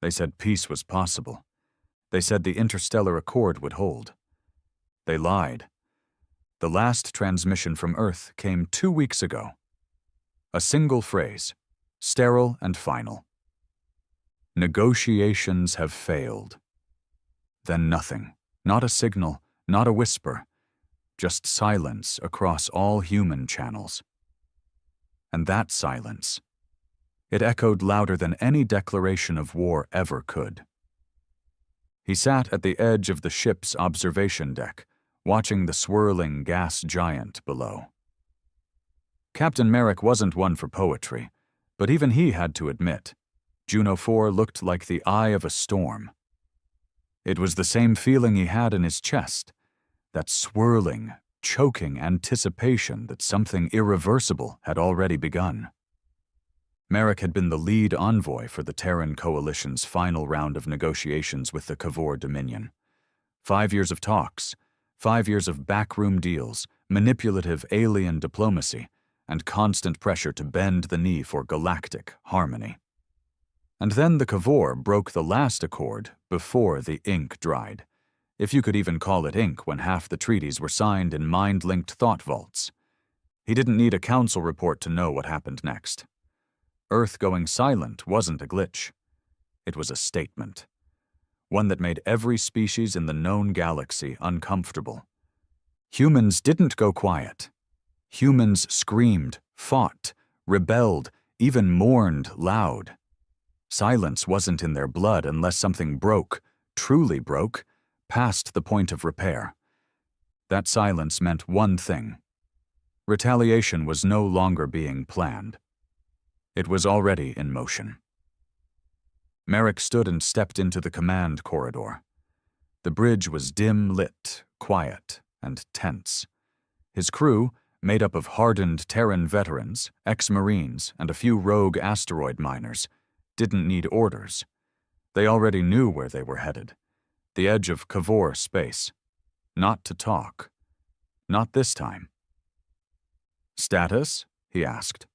They said peace was possible. They said the interstellar accord would hold. They lied. The last transmission from Earth came 2 weeks ago. A single phrase, sterile and final. Negotiations have failed. Then nothing, not a signal, not a whisper, just silence across all human channels. And that silence, it echoed louder than any declaration of war ever could. He sat at the edge of the ship's observation deck, watching the swirling gas giant below. Captain Merrick wasn't one for poetry, but even he had to admit, Juno 4 looked like the eye of a storm. It was the same feeling he had in his chest, that swirling, choking anticipation that something irreversible had already begun. Merrick had been the lead envoy for the Terran coalition's final round of negotiations with the Cavor Dominion. 5 years of talks, 5 years of backroom deals, manipulative alien diplomacy, and constant pressure to bend the knee for galactic harmony. And then the Cavor broke the last accord before the ink dried, if you could even call it ink when half the treaties were signed in mind-linked thought vaults. He didn't need a council report to know what happened next. Earth going silent wasn't a glitch. It was a statement. One that made every species in the known galaxy uncomfortable. Humans didn't go quiet. Humans screamed, fought, rebelled, even mourned loud. Silence wasn't in their blood unless something broke, truly broke, past the point of repair. That silence meant one thing. Retaliation was no longer being planned. It was already in motion. Merrick stood and stepped into the command corridor. The bridge was dim-lit, quiet, and tense. His crew, made up of hardened Terran veterans, ex-Marines, and a few rogue asteroid miners, didn't need orders. They already knew where they were headed, the edge of Cavor space. Not to talk. Not this time. "Status?" he asked.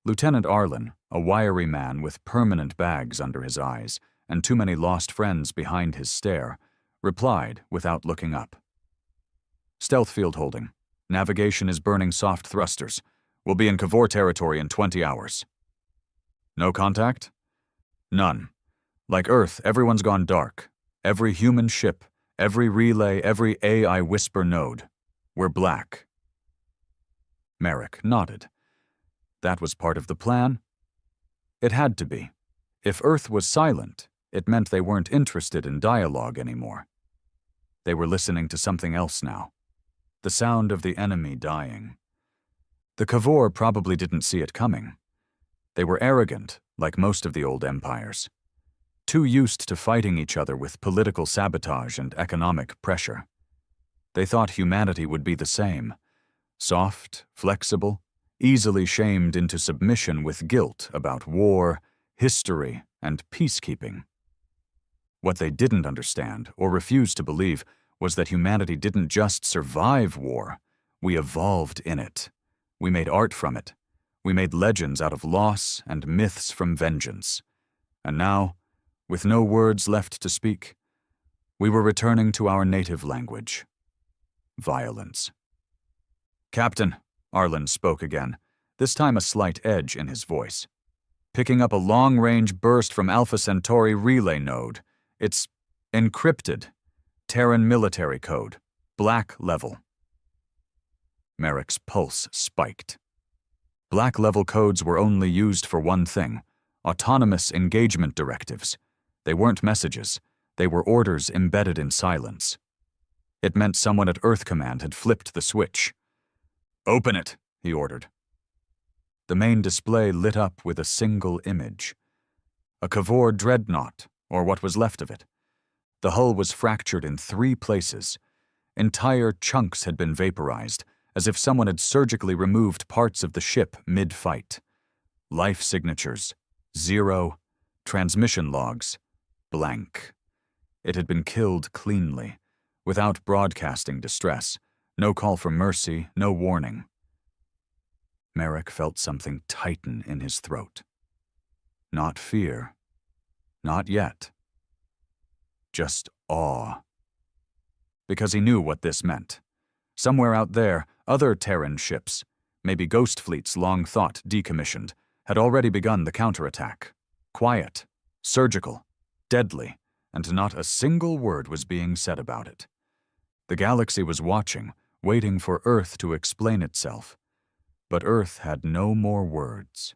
Lieutenant Arlen, a wiry man with permanent bags under his eyes and too many lost friends behind his stare, replied without looking up. "Stealth field holding. Navigation is burning soft thrusters. We'll be in Cavor territory in 20 hours. No contact? None. Like Earth, everyone's gone dark. Every human ship, every relay, every AI whisper node. We're black." Merrick nodded. That was part of the plan? It had to be. If Earth was silent, it meant they weren't interested in dialogue anymore. They were listening to something else now. The sound of the enemy dying. The Cavor probably didn't see it coming. They were arrogant, like most of the old empires. Too used to fighting each other with political sabotage and economic pressure. They thought humanity would be the same. Soft, flexible, easily shamed into submission with guilt about war, history, and peacekeeping. What they didn't understand, or refused to believe, was that humanity didn't just survive war. We evolved in it. We made art from it. We made legends out of loss and myths from vengeance. And now, with no words left to speak, we were returning to our native language. Violence. "Captain," Arlen spoke again, this time a slight edge in his voice. "Picking up a long-range burst from Alpha Centauri relay node. It's encrypted. Terran military code. Black level." Merrick's pulse spiked. Black level codes were only used for one thing: autonomous engagement directives. They weren't messages. They were orders embedded in silence. It meant someone at Earth Command had flipped the switch. "Open it," he ordered. The main display lit up with a single image. A Cavor dreadnought, or what was left of it. The hull was fractured in 3 places. Entire chunks had been vaporized, as if someone had surgically removed parts of the ship mid-fight. Life signatures, 0. Transmission logs, blank. It had been killed cleanly, without broadcasting distress, no call for mercy, no warning. Merrick felt something tighten in his throat. Not fear, Not yet. Just awe. Because he knew what this meant. Somewhere out there, other Terran ships, maybe ghost fleets long thought decommissioned, had already begun the counterattack. Quiet, surgical, deadly, and not a single word was being said about it. The galaxy was watching, waiting for Earth to explain itself. But Earth had no more words,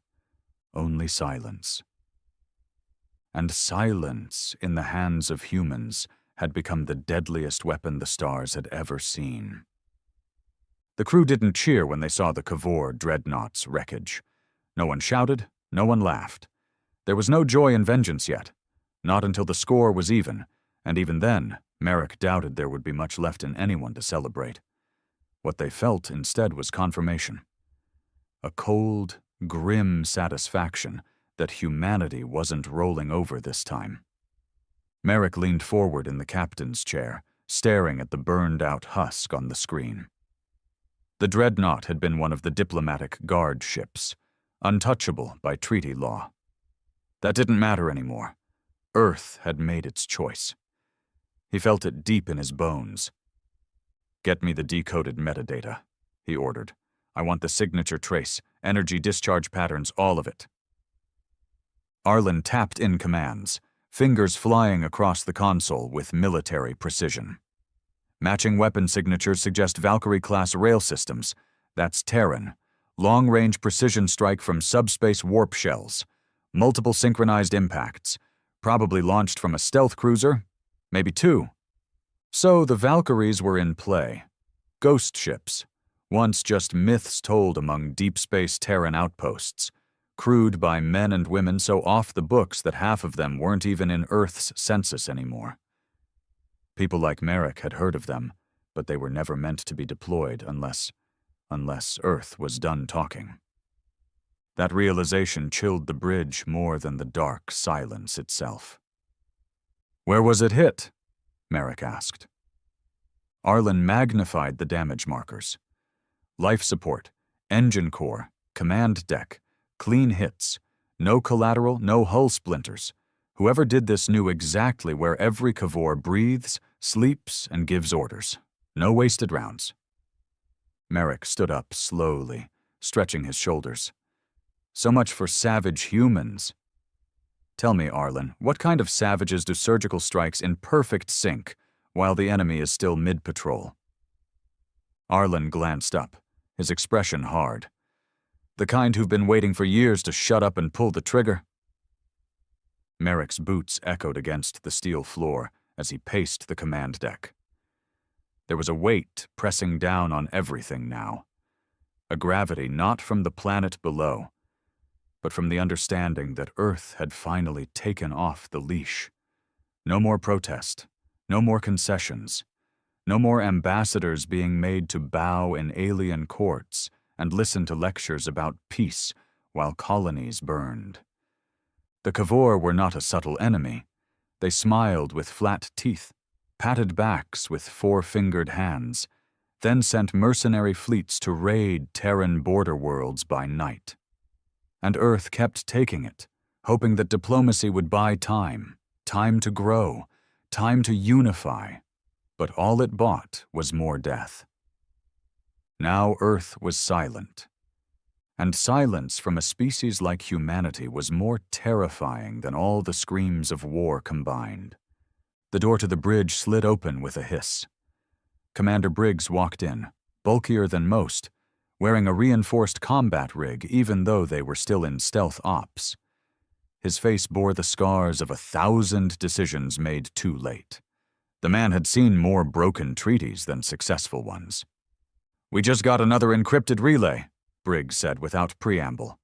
only silence. And silence in the hands of humans had become the deadliest weapon the stars had ever seen. The crew didn't cheer when they saw the Cavor dreadnought's wreckage. No one shouted, no one laughed. There was no joy in vengeance yet, not until the score was even, and even then, Merrick doubted there would be much left in anyone to celebrate. What they felt instead was confirmation. A cold, grim satisfaction that humanity wasn't rolling over this time. Merrick leaned forward in the captain's chair, staring at the burned-out husk on the screen. The dreadnought had been one of the diplomatic guard ships, untouchable by treaty law. That didn't matter anymore. Earth had made its choice. He felt it deep in his bones. "Get me the decoded metadata," he ordered. "I want the signature trace, energy discharge patterns, all of it." Arlen tapped in commands, fingers flying across the console with military precision. Matching weapon signatures suggest Valkyrie-class rail systems. That's Terran. Long-range precision strike from subspace warp shells. Multiple synchronized impacts. Probably launched from a stealth cruiser. Maybe two. So the Valkyries were in play. Ghost ships. Once just myths told among deep space Terran outposts. Crewed by men and women so off the books that half of them weren't even in Earth's census anymore. People like Merrick had heard of them, but they were never meant to be deployed unless Earth was done talking. That realization chilled the bridge more than the dark silence itself. "Where was it hit?" Merrick asked. Arlen magnified the damage markers. Life support, engine core, command deck, clean hits, no collateral, no hull splinters. Whoever did this knew exactly where every Cavor breathes, sleeps, and gives orders. No wasted rounds. Merrick stood up slowly, stretching his shoulders. So much for savage humans. Tell me, Arlen, what kind of savages do surgical strikes in perfect sync while the enemy is still mid-patrol? Arlen glanced up, his expression hard. The kind who've been waiting for years to shut up and pull the trigger? Merrick's boots echoed against the steel floor as he paced the command deck. There was a weight pressing down on everything now. A gravity not from the planet below, but from the understanding that Earth had finally taken off the leash. No more protest, no more concessions, no more ambassadors being made to bow in alien courts and listen to lectures about peace while colonies burned. The Cavor were not a subtle enemy. They smiled with flat teeth, patted backs with four-fingered hands, then sent mercenary fleets to raid Terran border worlds by night. And Earth kept taking it, hoping that diplomacy would buy time, time to grow, time to unify. But all it bought was more death. Now Earth was silent. And silence from a species like humanity was more terrifying than all the screams of war combined. The door to the bridge slid open with a hiss. Commander Briggs walked in, bulkier than most, wearing a reinforced combat rig even though they were still in stealth ops. His face bore the scars of 1,000 decisions made too late. The man had seen more broken treaties than successful ones. "We just got another encrypted relay," Briggs said without preamble.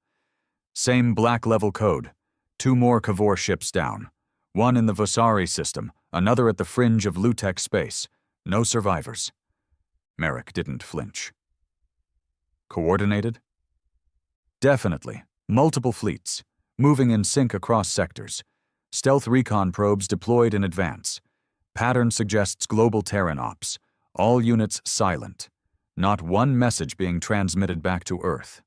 "Same black-level code. 2 more Cavor ships down. One in the Vosari system, another at the fringe of Lutek space. No survivors." Merrick didn't flinch. "Coordinated?" "Definitely. Multiple fleets, moving in sync across sectors. Stealth recon probes deployed in advance. Pattern suggests global Terran ops. All units silent. Not one message being transmitted back to Earth.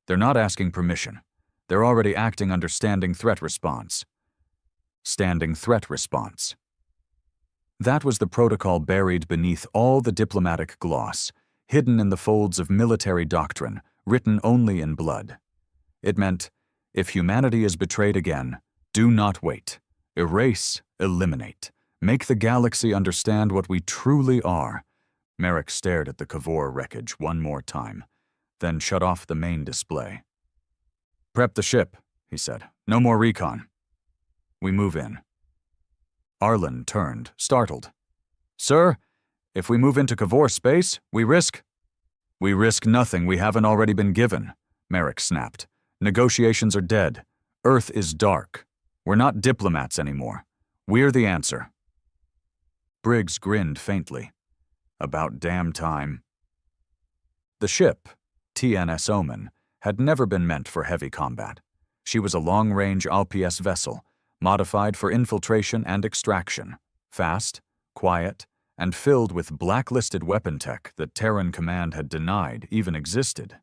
They're not asking permission. They're already acting under standing threat response. outstanding threat response. That was the protocol buried beneath all the diplomatic gloss, hidden in the folds of military doctrine, written only in blood. It meant, if humanity is betrayed again, do not wait. Erase, eliminate. Make the galaxy understand what we truly are. Merrick stared at the Cavor wreckage one more time, then shut off the main display. Prep the ship, he said. No more recon. We move in. Arlen turned, startled. Sir, if we move into Cavor space, we risk... We risk nothing we haven't already been given, Merrick snapped. Negotiations are dead. Earth is dark. We're not diplomats anymore. We're the answer. Briggs grinned faintly. About damn time. The ship, TNS Omen, had never been meant for heavy combat. She was a long-range ALPS vessel, modified for infiltration and extraction, fast, quiet, and filled with blacklisted weapon tech that Terran Command had denied even existed.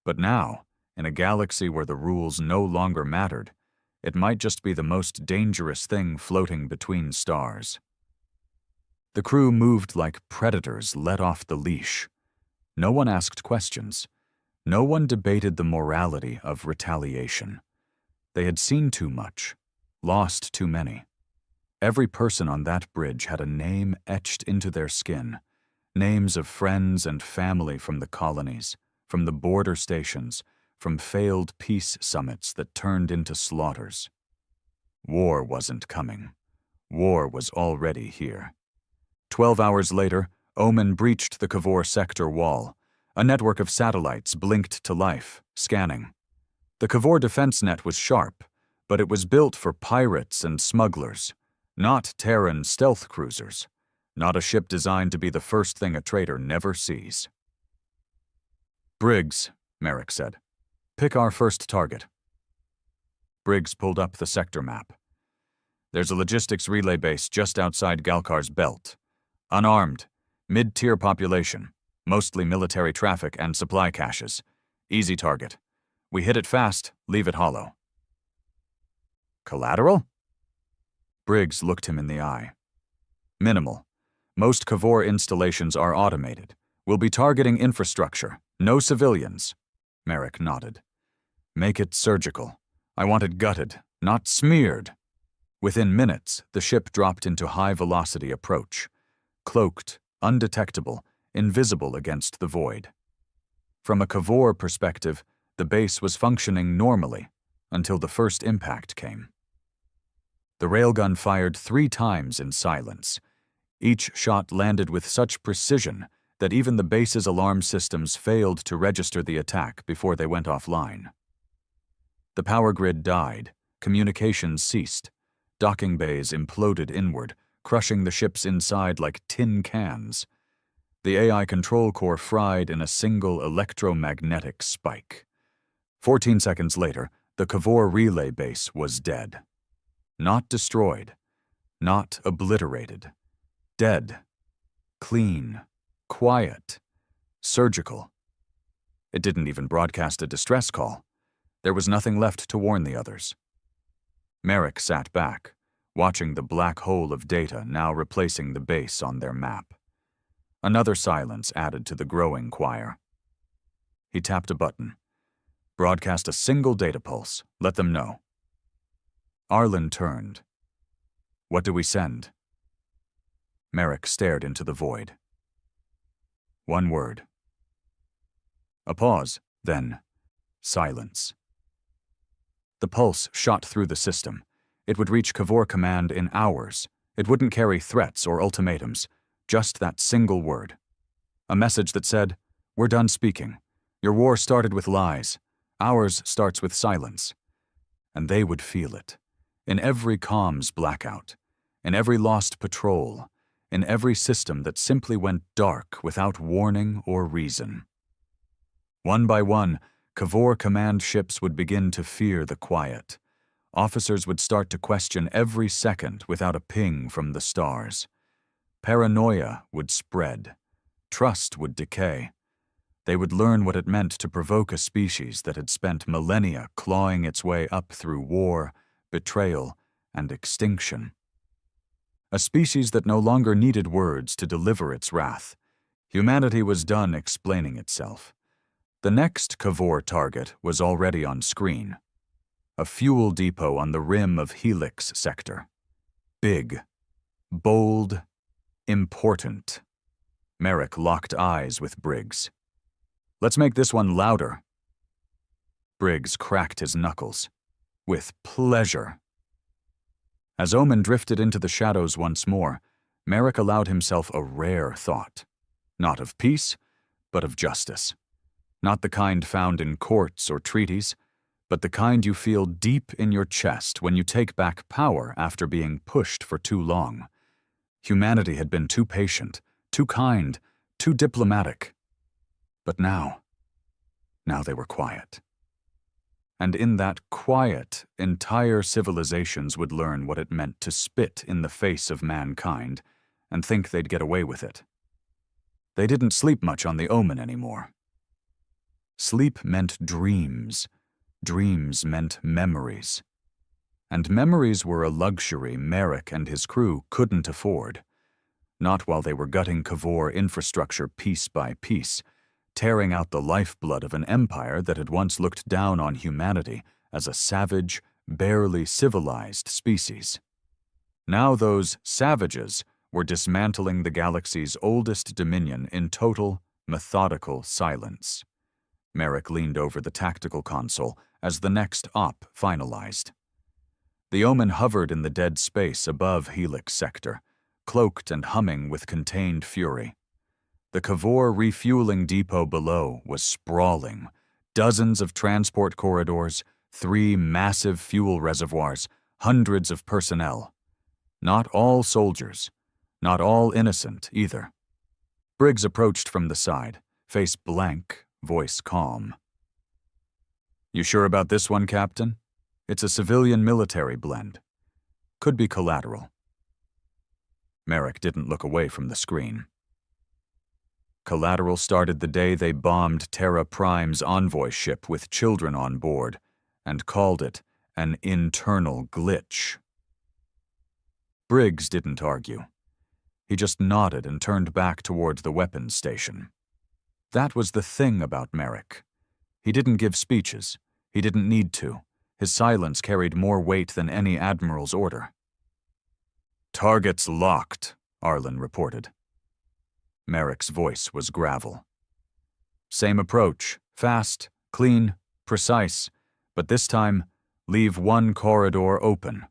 But now, in a galaxy where the rules no longer mattered, it might just be the most dangerous thing floating between stars. The crew moved like predators let off the leash. No one asked questions. No one debated the morality of retaliation. They had seen too much, lost too many. Every person on that bridge had a name etched into their skin, names of friends and family from the colonies, from the border stations, from failed peace summits that turned into slaughters. War wasn't coming. War was already here. 12 hours later, Omen breached the Cavor sector wall. A network of satellites blinked to life, scanning. The Cavor defense net was sharp, but it was built for pirates and smugglers, not Terran stealth cruisers, not a ship designed to be the first thing a traitor never sees. Briggs, Merrick said. Pick our first target. Briggs pulled up the sector map. There's a logistics relay base just outside Galkar's belt. Unarmed, mid-tier population, mostly military traffic and supply caches. Easy target. We hit it fast, leave it hollow. Collateral? Briggs looked him in the eye. Minimal. Most Cavor installations are automated. We'll be targeting infrastructure, no civilians. Merrick nodded. Make it surgical. I want it gutted, not smeared. Within minutes, the ship dropped into high-velocity approach. Cloaked, undetectable, invisible against the void. From a Cavor perspective, the base was functioning normally until the first impact came. The railgun fired 3 times in silence. Each shot landed with such precision that even the base's alarm systems failed to register the attack before they went offline. The power grid died, communications ceased, docking bays imploded inward, crushing the ship's inside like tin cans. The AI control core fried in a single electromagnetic spike. 14 seconds later, the Cavor relay base was dead. Not destroyed, not obliterated. Dead. Clean. Quiet. Surgical. It didn't even broadcast a distress call. There was nothing left to warn the others. Merrick sat back, watching the black hole of data now replacing the base on their map. Another silence added to the growing choir. He tapped a button. Broadcast a single data pulse. Let them know. Arlen turned. What do we send? Merrick stared into the void. One word. A pause, then silence. The pulse shot through the system. It would reach Cavor Command in hours. It wouldn't carry threats or ultimatums, just that single word. A message that said, "We're done speaking. Your war started with lies. Ours starts with silence." And they would feel it. In every comms blackout. In every lost patrol. In every system that simply went dark without warning or reason. One by one, Cavor Command ships would begin to fear the quiet. Officers would start to question every second without a ping from the stars. Paranoia would spread. Trust would decay. They would learn what it meant to provoke a species that had spent millennia clawing its way up through war, betrayal, and extinction. A species that no longer needed words to deliver its wrath. Humanity was done explaining itself. The next Cavor target was already on screen. A fuel depot on the rim of Helix sector. Big, bold, important. Merrick locked eyes with Briggs. "Let's make this one louder." Briggs cracked his knuckles. "With pleasure." As Omen drifted into the shadows once more, Merrick allowed himself a rare thought. Not of peace, but of justice. Not the kind found in courts or treaties, but the kind you feel deep in your chest when you take back power after being pushed for too long. Humanity had been too patient, too kind, too diplomatic. But now they were quiet. And in that quiet, entire civilizations would learn what it meant to spit in the face of mankind and think they'd get away with it. They didn't sleep much on the Omen anymore. Sleep meant dreams. Dreams meant memories. And memories were a luxury Merrick and his crew couldn't afford. Not while they were gutting Cavor infrastructure piece by piece, tearing out the lifeblood of an empire that had once looked down on humanity as a savage, barely civilized species. Now those savages were dismantling the galaxy's oldest dominion in total, methodical silence. Merrick leaned over the tactical console as the next op finalized. The Omen hovered in the dead space above Helix sector, cloaked and humming with contained fury. The Cavor refueling depot below was sprawling. Dozens of transport corridors, 3 massive fuel reservoirs, hundreds of personnel. Not all soldiers, not all innocent either. Briggs approached from the side, face blank, voice calm. "You sure about this one, Captain? It's a civilian-military blend. Could be collateral." Merrick didn't look away from the screen. Collateral started the day they bombed Terra Prime's envoy ship with children on board and called it an internal glitch. Briggs didn't argue. He just nodded and turned back toward the weapons station. That was the thing about Merrick. He didn't give speeches. He didn't need to. His silence carried more weight than any admiral's order. "Targets locked," Arlen reported. Merrick's voice was gravel. "Same approach, fast, clean, precise, but this time, leave one corridor open.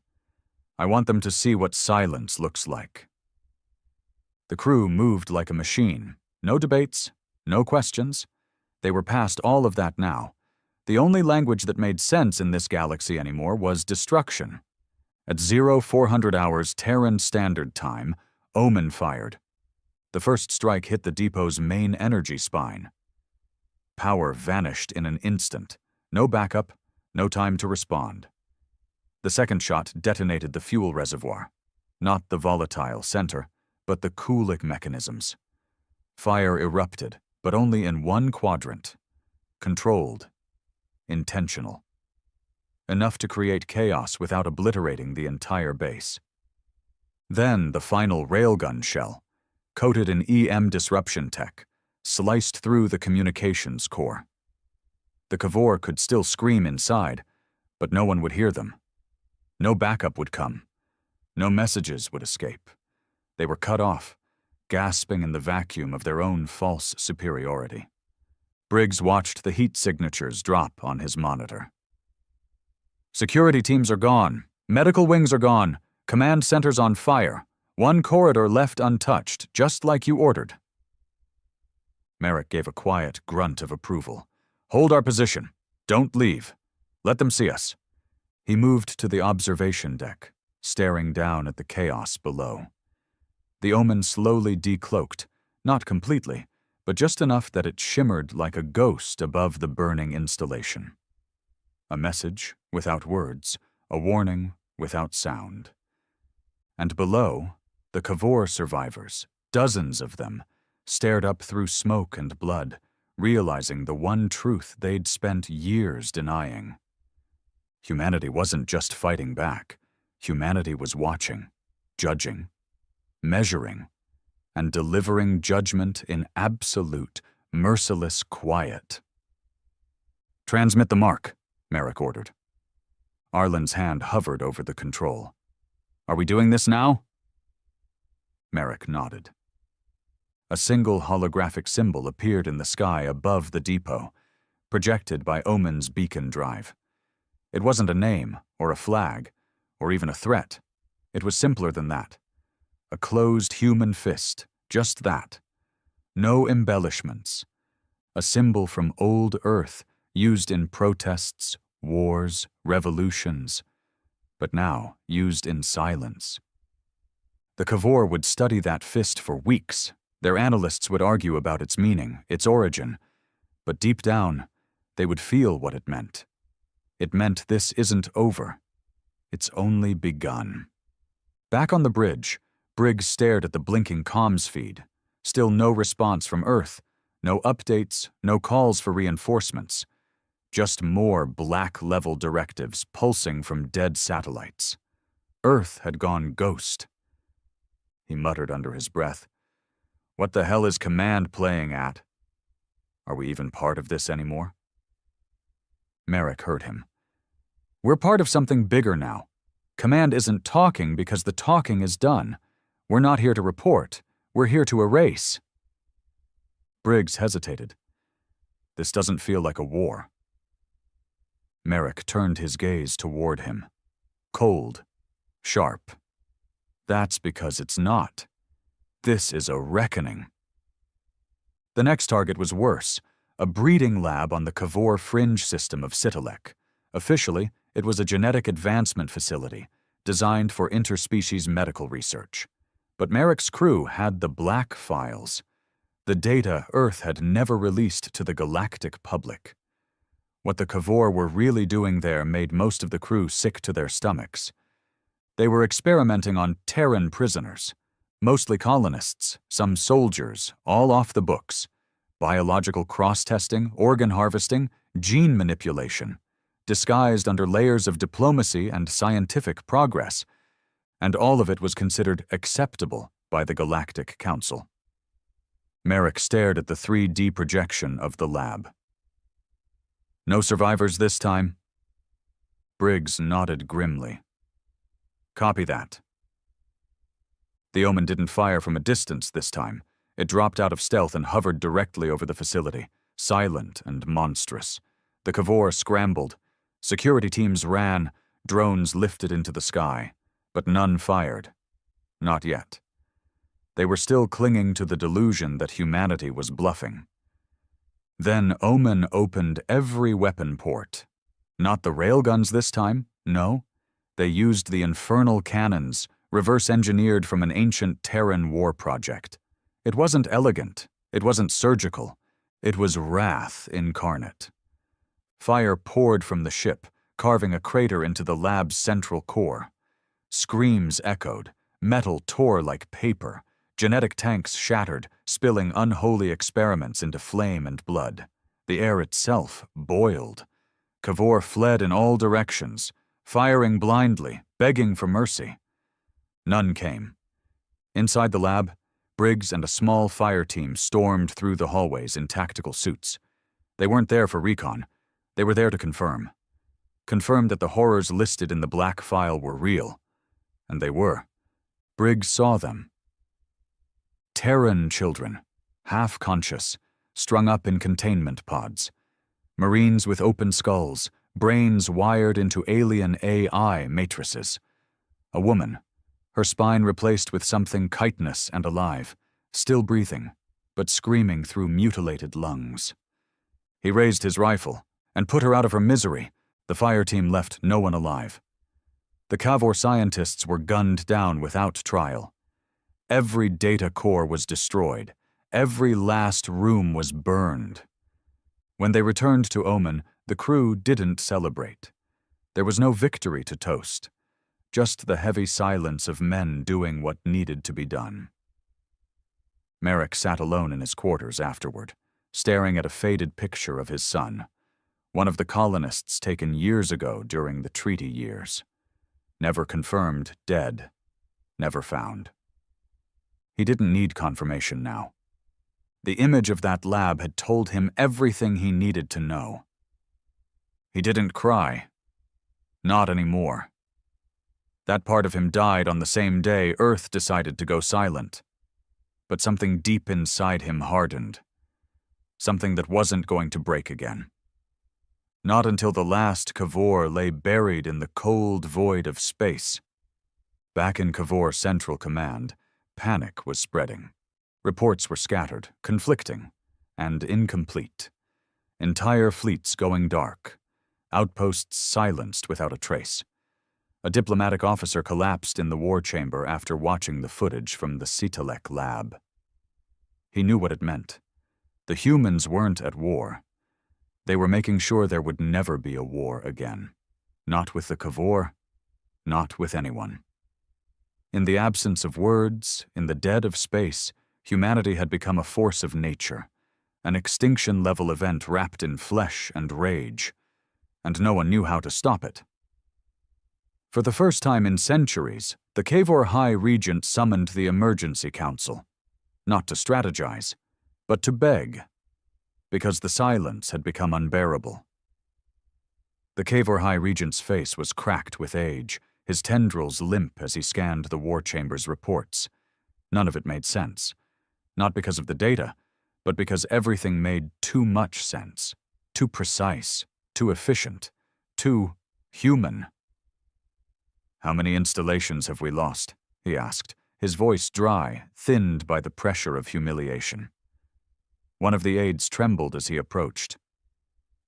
I want them to see what silence looks like." The crew moved like a machine. No debates, no questions. They were past all of that now. The only language that made sense in this galaxy anymore was destruction. At 0400 hours Terran Standard Time, Omen fired. The first strike hit the depot's main energy spine. Power vanished in an instant. No backup, no time to respond. The second shot detonated the fuel reservoir. Not the volatile center, but the cooling mechanisms. Fire erupted, but only in one quadrant. Controlled. Intentional. Enough to create chaos without obliterating the entire base. Then the final railgun shell, coated in EM disruption tech, sliced through the communications core. The Cavor could still scream inside, but no one would hear them. No backup would come. No messages would escape. They were cut off, gasping in the vacuum of their own false superiority. Briggs watched the heat signatures drop on his monitor. "Security teams are gone. Medical wings are gone. Command center's on fire. One corridor left untouched, just like you ordered." Merrick gave a quiet grunt of approval. "Hold our position. Don't leave. Let them see us." He moved to the observation deck, staring down at the chaos below. The Omen slowly decloaked, not completely, but just enough that it shimmered like a ghost above the burning installation. A message without words, a warning without sound. And below, the Cavor survivors, dozens of them, stared up through smoke and blood, realizing the one truth they'd spent years denying. Humanity wasn't just fighting back. Humanity was watching, judging, measuring, and delivering judgment in absolute, merciless quiet. "Transmit the mark," Merrick ordered. Arlen's hand hovered over the control. "Are we doing this now?" Merrick nodded. A single holographic symbol appeared in the sky above the depot, projected by Omen's beacon drive. It wasn't a name, or a flag, or even a threat. It was simpler than that. A closed human fist, just that. No embellishments. A symbol from old Earth, used in protests, wars, revolutions, but now used in silence. The Kavor would study that fist for weeks. Their analysts would argue about its meaning, its origin, but deep down, they would feel what it meant. It meant this isn't over. It's only begun. Back on the bridge, Briggs stared at the blinking comms feed. Still no response from Earth, no updates, no calls for reinforcements. Just more black-level directives pulsing from dead satellites. Earth had gone ghost. He muttered under his breath, "What the hell is Command playing at? Are we even part of this anymore?" Merrick heard him. "We're part of something bigger now. Command isn't talking because the talking is done. We're not here to report. We're here to erase." Briggs hesitated. "This doesn't feel like a war." Merrick turned his gaze toward him. Cold. Sharp. "That's because it's not. This is a reckoning." The next target was worse, a breeding lab on the Kavor fringe system of Sitalek. Officially, it was a genetic advancement facility, designed for interspecies medical research. But Merrick's crew had the black files, the data Earth had never released to the galactic public. What the Kavor were really doing there made most of the crew sick to their stomachs. They were experimenting on Terran prisoners, mostly colonists, some soldiers, all off the books. Biological cross-testing, organ harvesting, gene manipulation, disguised under layers of diplomacy and scientific progress, and all of it was considered acceptable by the Galactic Council. Merrick stared at the 3D projection of the lab. "No survivors this time?" Briggs nodded grimly. "Copy that." The Omen didn't fire from a distance this time. It dropped out of stealth and hovered directly over the facility, silent and monstrous. The Kavor scrambled. Security teams ran, drones lifted into the sky, but none fired. Not yet. They were still clinging to the delusion that humanity was bluffing. Then Omen opened every weapon port. Not the railguns this time, no. They used the infernal cannons, reverse-engineered from an ancient Terran war project. It wasn't elegant, it wasn't surgical, it was wrath incarnate. Fire poured from the ship, carving a crater into the lab's central core. Screams echoed, metal tore like paper, genetic tanks shattered, spilling unholy experiments into flame and blood. The air itself boiled. Kavor fled in all directions, firing blindly, begging for mercy. None came. Inside the lab, Briggs and a small fire team stormed through the hallways in tactical suits. They weren't there for recon. They were there to confirm. Confirm that the horrors listed in the black file were real. And they were. Briggs saw them. Terran children, half-conscious, strung up in containment pods. Marines with open skulls, brains wired into alien AI matrices. A woman, her spine replaced with something chitinous and alive, still breathing, but screaming through mutilated lungs. He raised his rifle and put her out of her misery. The fire team left no one alive. The Kavor scientists were gunned down without trial. Every data core was destroyed. Every last room was burned. When they returned to Omen, the crew didn't celebrate. There was no victory to toast. Just the heavy silence of men doing what needed to be done. Merrick sat alone in his quarters afterward, staring at a faded picture of his son, one of the colonists taken years ago during the treaty years. Never confirmed, dead. Never found. He didn't need confirmation now. The image of that lab had told him everything he needed to know. He didn't cry. Not anymore. That part of him died on the same day Earth decided to go silent. But something deep inside him hardened. Something that wasn't going to break again. Not until the last Cavor lay buried in the cold void of space. Back in Cavor Central Command, panic was spreading. Reports were scattered, conflicting, and incomplete. Entire fleets going dark. Outposts silenced without a trace. A diplomatic officer collapsed in the war chamber after watching the footage from the Sitalek lab. He knew what it meant. The humans weren't at war. They were making sure there would never be a war again. Not with the Cavor, not with anyone. In the absence of words, in the dead of space, humanity had become a force of nature, an extinction-level event wrapped in flesh and rage, and no one knew how to stop it. For the first time in centuries, the Cavor High Regent summoned the Emergency Council, not to strategize, but to beg, because the silence had become unbearable. The Cavor High Regent's face was cracked with age, his tendrils limp as he scanned the war chamber's reports. None of it made sense, not because of the data, but because everything made too much sense, too precise, too efficient, too human. "How many installations have we lost?" he asked, his voice dry, thinned by the pressure of humiliation. One of the aides trembled as he approached.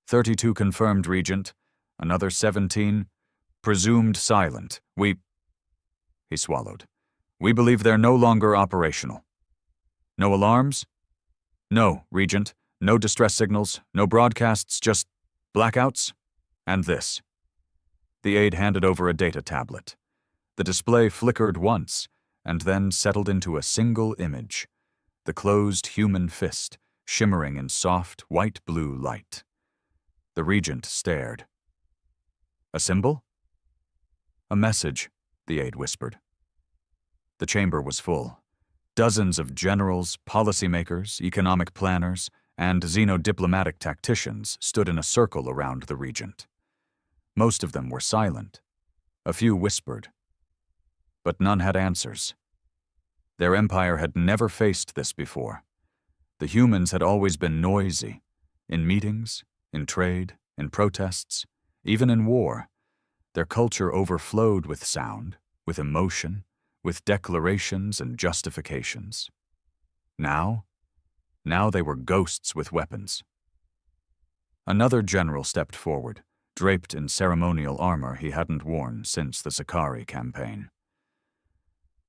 32 confirmed, Regent. Another 17, presumed silent. He swallowed. "We believe they're no longer operational." "No alarms?" "No, Regent. No distress signals, no broadcasts, just blackouts? And this." The aide handed over a data tablet. The display flickered once, and then settled into a single image. The closed human fist, shimmering in soft, white-blue light. The Regent stared. "A symbol?" "A message," the aide whispered. The chamber was full. Dozens of generals, policymakers, economic planners, and xenodiplomatic tacticians stood in a circle around the Regent. Most of them were silent. A few whispered. But none had answers. Their empire had never faced this before. The humans had always been noisy, in meetings, in trade, in protests, even in war. Their culture overflowed with sound, with emotion, with declarations and justifications. Now they were ghosts with weapons. Another general stepped forward, draped in ceremonial armor he hadn't worn since the Scarier campaign.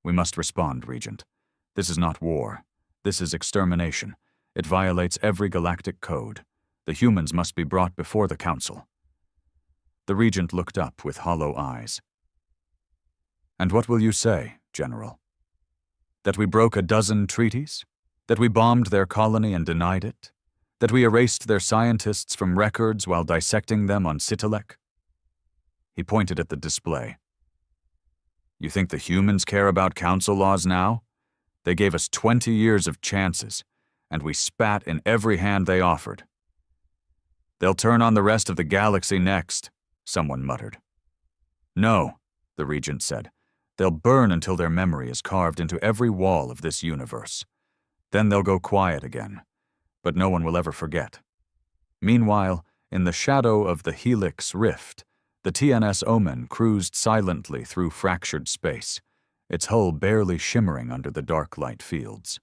"We must respond, Regent. This is not war. This is extermination. It violates every galactic code. The humans must be brought before the Council." The Regent looked up with hollow eyes. "And what will you say, General? That we broke a dozen treaties? That we bombed their colony and denied it? That we erased their scientists from records while dissecting them on Sitalek?" He pointed at the display. "You think the humans care about Council laws now? They gave us 20 years of chances, and we spat in every hand they offered." "They'll turn on the rest of the galaxy next," someone muttered. "No," the Regent said. "They'll burn until their memory is carved into every wall of this universe. Then they'll go quiet again, but no one will ever forget." Meanwhile, in the shadow of the Helix Rift, the TNS Omen cruised silently through fractured space, its hull barely shimmering under the dark light fields.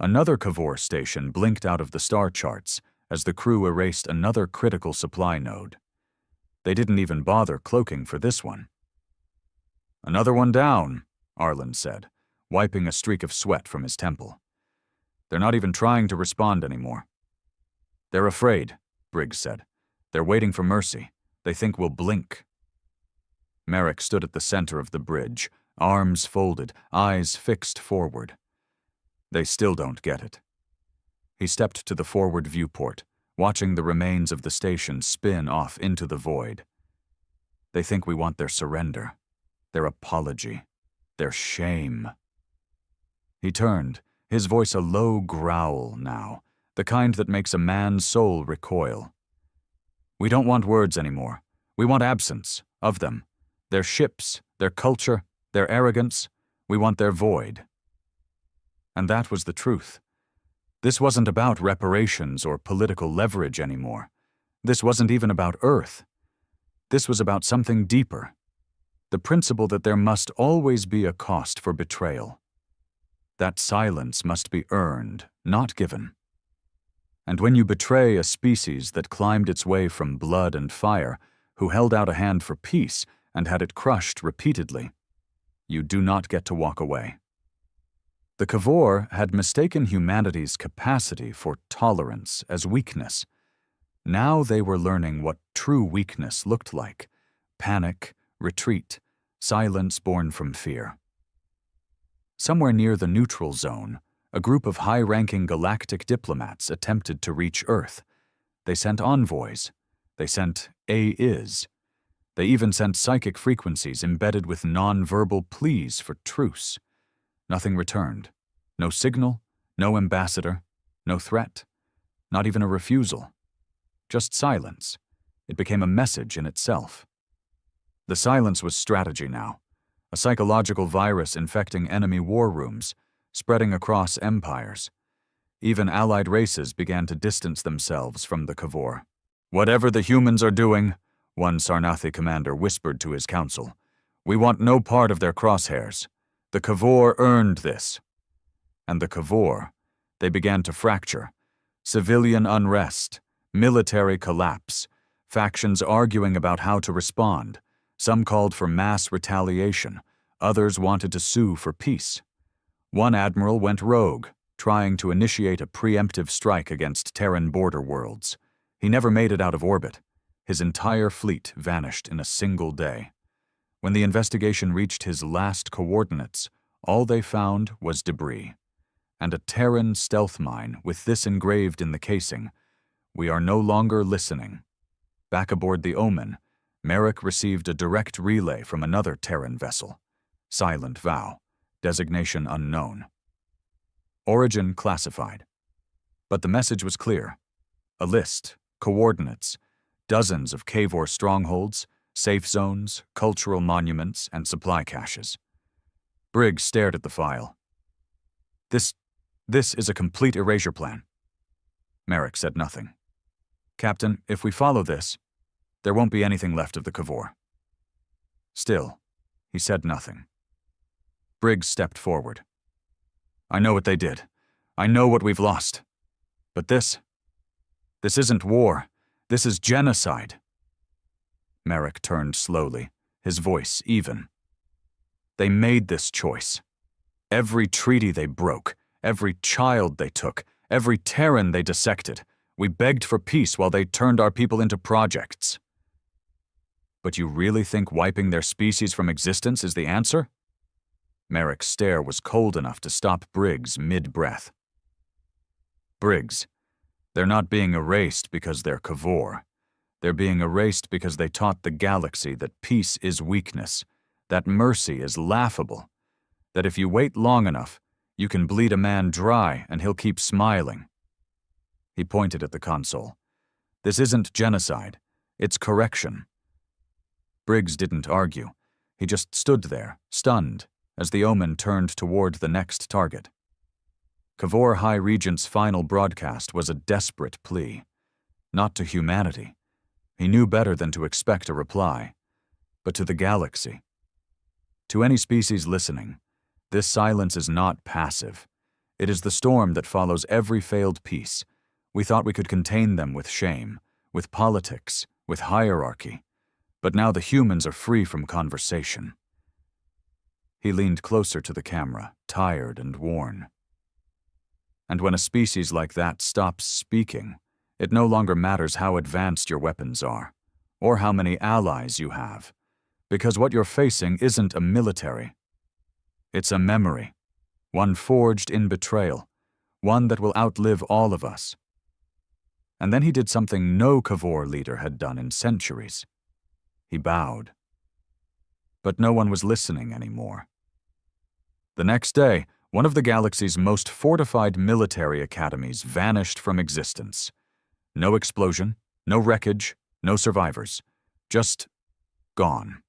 Another Cavor station blinked out of the star charts as the crew erased another critical supply node. They didn't even bother cloaking for this one. "Another one down," Arlen said, wiping a streak of sweat from his temple. "They're not even trying to respond anymore." "They're afraid," Briggs said. "They're waiting for mercy. They think we'll blink." Merrick stood at the center of the bridge, arms folded, eyes fixed forward. They still don't get it. He stepped to the forward viewport, watching the remains of the station spin off into the void. They think we want their surrender, their apology, their shame. He turned, his voice a low growl now, the kind that makes a man's soul recoil. We don't want words anymore. We want absence of them. Their ships, their culture, their arrogance. We want their void. And that was the truth. This wasn't about reparations or political leverage anymore. This wasn't even about Earth. This was about something deeper. The principle that there must always be a cost for betrayal. That silence must be earned, not given. And when you betray a species that climbed its way from blood and fire, who held out a hand for peace and had it crushed repeatedly, you do not get to walk away. The Cavor had mistaken humanity's capacity for tolerance as weakness. Now they were learning what true weakness looked like: panic, retreat, silence born from fear. Somewhere near the neutral zone, a group of high-ranking galactic diplomats attempted to reach Earth. They sent envoys. They sent A-is. They even sent psychic frequencies embedded with non-verbal pleas for truce. Nothing returned. No signal, no ambassador, no threat, not even a refusal. Just silence. It became a message in itself. The silence was strategy now, a psychological virus infecting enemy war rooms, spreading across empires. Even allied races began to distance themselves from the Cavor. "Whatever the humans are doing," one Sarnathi commander whispered to his council, "we want no part of their crosshairs. The Cavor earned this." And the Cavor, they began to fracture. Civilian unrest, military collapse, factions arguing about how to respond. Some called for mass retaliation, others wanted to sue for peace. One admiral went rogue, trying to initiate a preemptive strike against Terran border worlds. He never made it out of orbit. His entire fleet vanished in a single day. When the investigation reached his last coordinates, all they found was debris. And a Terran stealth mine with this engraved in the casing: "We are no longer listening." Back aboard the Omen, Merrick received a direct relay from another Terran vessel. Silent Vow. Designation unknown. Origin classified. But the message was clear. A list, coordinates, dozens of Cavor strongholds, safe zones, cultural monuments, and supply caches. Briggs stared at the file. This is a complete erasure plan." Merrick said nothing. "Captain, if we follow this, there won't be anything left of the Cavor." Still, he said nothing. Briggs stepped forward. "I know what they did. I know what we've lost. But this isn't war. This is genocide." Merrick turned slowly, his voice even. "They made this choice. Every treaty they broke, every child they took, every Terran they dissected. We begged for peace while they turned our people into projects." "But you really think wiping their species from existence is the answer?" Merrick's stare was cold enough to stop Briggs mid-breath. "Briggs, they're not being erased because they're Cavor. They're being erased because they taught the galaxy that peace is weakness, that mercy is laughable, that if you wait long enough, you can bleed a man dry and he'll keep smiling." He pointed at the console. "This isn't genocide. It's correction." Briggs didn't argue. He just stood there, stunned, as the Omen turned toward the next target. Cavor High Regent's final broadcast was a desperate plea. Not to humanity. He knew better than to expect a reply. But to the galaxy. To any species listening, this silence is not passive. It is the storm that follows every failed peace. We thought we could contain them with shame, with politics, with hierarchy. But now the humans are free from conversation. He leaned closer to the camera, tired and worn. And when a species like that stops speaking, it no longer matters how advanced your weapons are, or how many allies you have, because what you're facing isn't a military. It's a memory, one forged in betrayal, one that will outlive all of us. And then he did something no Cavor leader had done in centuries. He bowed, But no one was listening anymore. The next day, one of the galaxy's most fortified military academies vanished from existence. No explosion, no wreckage, no survivors. Just gone.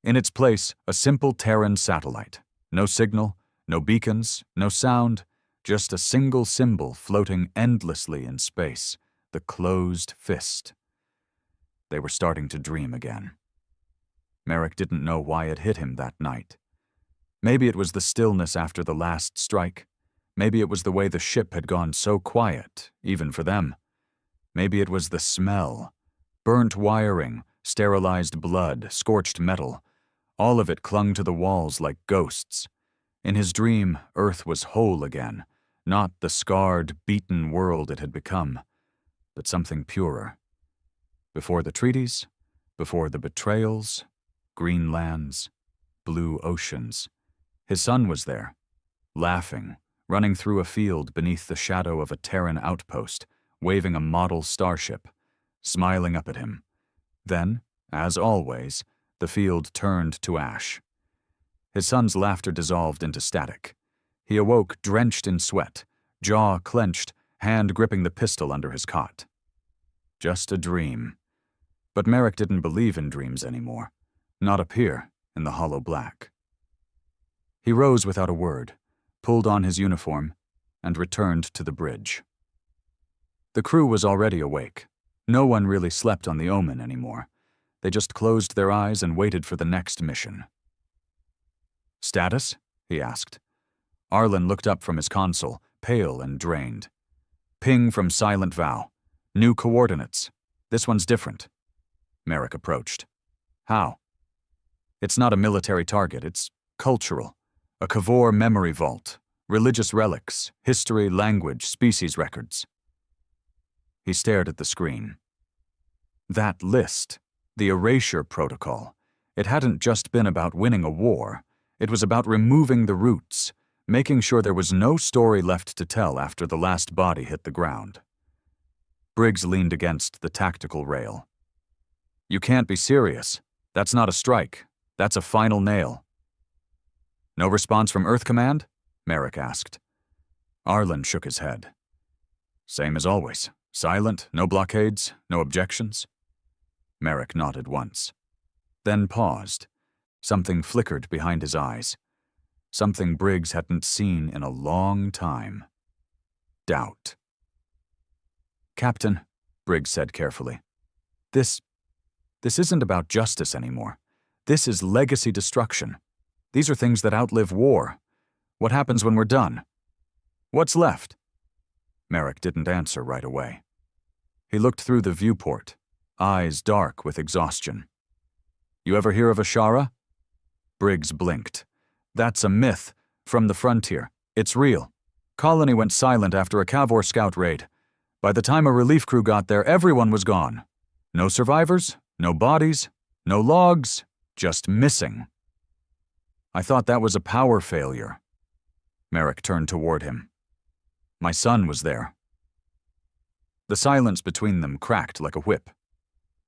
In its place, a simple Terran satellite. No signal, no beacons, no sound, just a single symbol floating endlessly in space, the closed fist. They were starting to dream again. Merrick didn't know why it hit him that night. Maybe it was the stillness after the last strike. Maybe it was the way the ship had gone so quiet, even for them. Maybe it was the smell. Burnt wiring, sterilized blood, scorched metal. All of it clung to the walls like ghosts. In his dream, Earth was whole again, not the scarred, beaten world it had become, but something purer. Before the treaties, before the betrayals, green lands, blue oceans. His son was there, laughing, running through a field beneath the shadow of a Terran outpost, waving a model starship, smiling up at him. Then, as always, the field turned to ash. His son's laughter dissolved into static. He awoke drenched in sweat, jaw clenched, hand gripping the pistol under his cot. Just a dream. But Merrick didn't believe in dreams anymore, not up here in the hollow black. He rose without a word, pulled on his uniform, and returned to the bridge. The crew was already awake. No one really slept on the Omen anymore. They just closed their eyes and waited for the next mission. "Status?" he asked. Arlen looked up from his console, pale and drained. "Ping from Silent Vow. New coordinates. This one's different." Merrick approached. "How?" "It's not a military target, it's cultural. A Kavor memory vault. Religious relics, history, language, species records." He stared at the screen. That list, the erasure protocol, it hadn't just been about winning a war. It was about removing the roots, making sure there was no story left to tell after the last body hit the ground. Briggs leaned against the tactical rail. "You can't be serious. That's not a strike. That's a final nail." "No response from Earth Command?" Merrick asked. Arlen shook his head. "Same as always. Silent, no blockades, no objections." Merrick nodded once, then paused. Something flickered behind his eyes. Something Briggs hadn't seen in a long time. Doubt. "Captain," Briggs said carefully, This isn't about justice anymore. This is legacy destruction. These are things that outlive war. What happens when we're done? What's left?" Merrick didn't answer right away. He looked through the viewport, eyes dark with exhaustion. "You ever hear of Ashara?" Briggs blinked. "That's a myth, from the frontier. It's real. Colony went silent after a Kavor scout raid. By the time a relief crew got there, everyone was gone. No survivors, no bodies, no logs, just missing." "I thought that was a power failure." Merrick turned toward him. "My son was there." The silence between them cracked like a whip.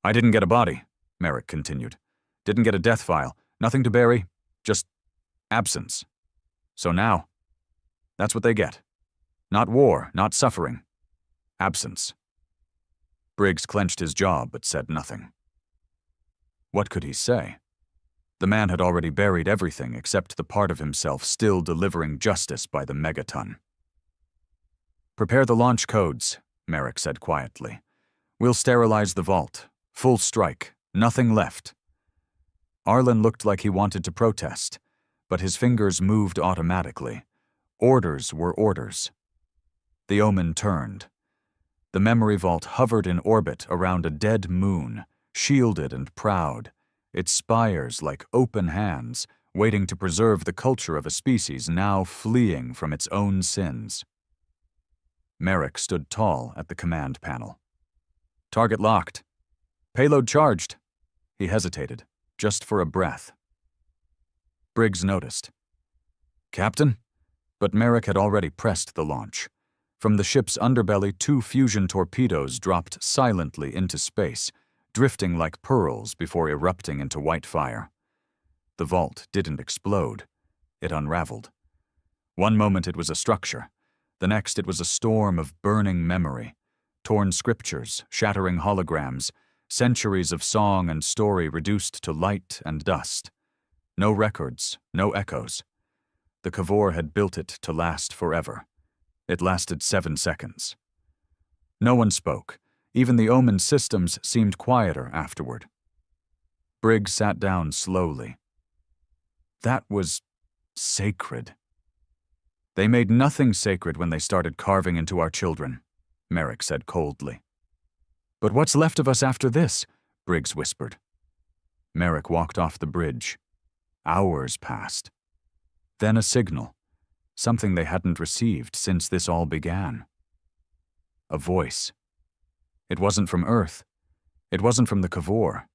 "I didn't get a body," Merrick continued. "Didn't get a death file. Nothing to bury. Just absence. So now, that's what they get. Not war, not suffering. Absence." Briggs clenched his jaw but said nothing. What could he say? The man had already buried everything except the part of himself still delivering justice by the megaton. "Prepare the launch codes," Merrick said quietly. "We'll sterilize the vault. Full strike. Nothing left." Arlen looked like he wanted to protest, but his fingers moved automatically. Orders were orders. The Omen turned. The memory vault hovered in orbit around a dead moon, shielded and proud, its spires like open hands, waiting to preserve the culture of a species now fleeing from its own sins. Merrick stood tall at the command panel. "Target locked. Payload charged." He hesitated, just for a breath. Briggs noticed. "Captain?" But Merrick had already pressed the launch. From the ship's underbelly, 2 fusion torpedoes dropped silently into space, drifting like pearls before erupting into white fire. The vault didn't explode. It unraveled. One moment it was a structure. The next it was a storm of burning memory. Torn scriptures, shattering holograms, centuries of song and story reduced to light and dust. No records, no echoes. The Kavor had built it to last forever. It lasted 7 seconds. No one spoke. Even the Omen systems seemed quieter afterward. Briggs sat down slowly. That was sacred. They made nothing sacred when they started carving into our children, Merrick said coldly. But what's left of us after this? Briggs whispered. Merrick walked off the bridge. Hours passed. Then a signal, something they hadn't received since this all began. A voice. It wasn't from Earth. It wasn't from the Kavor.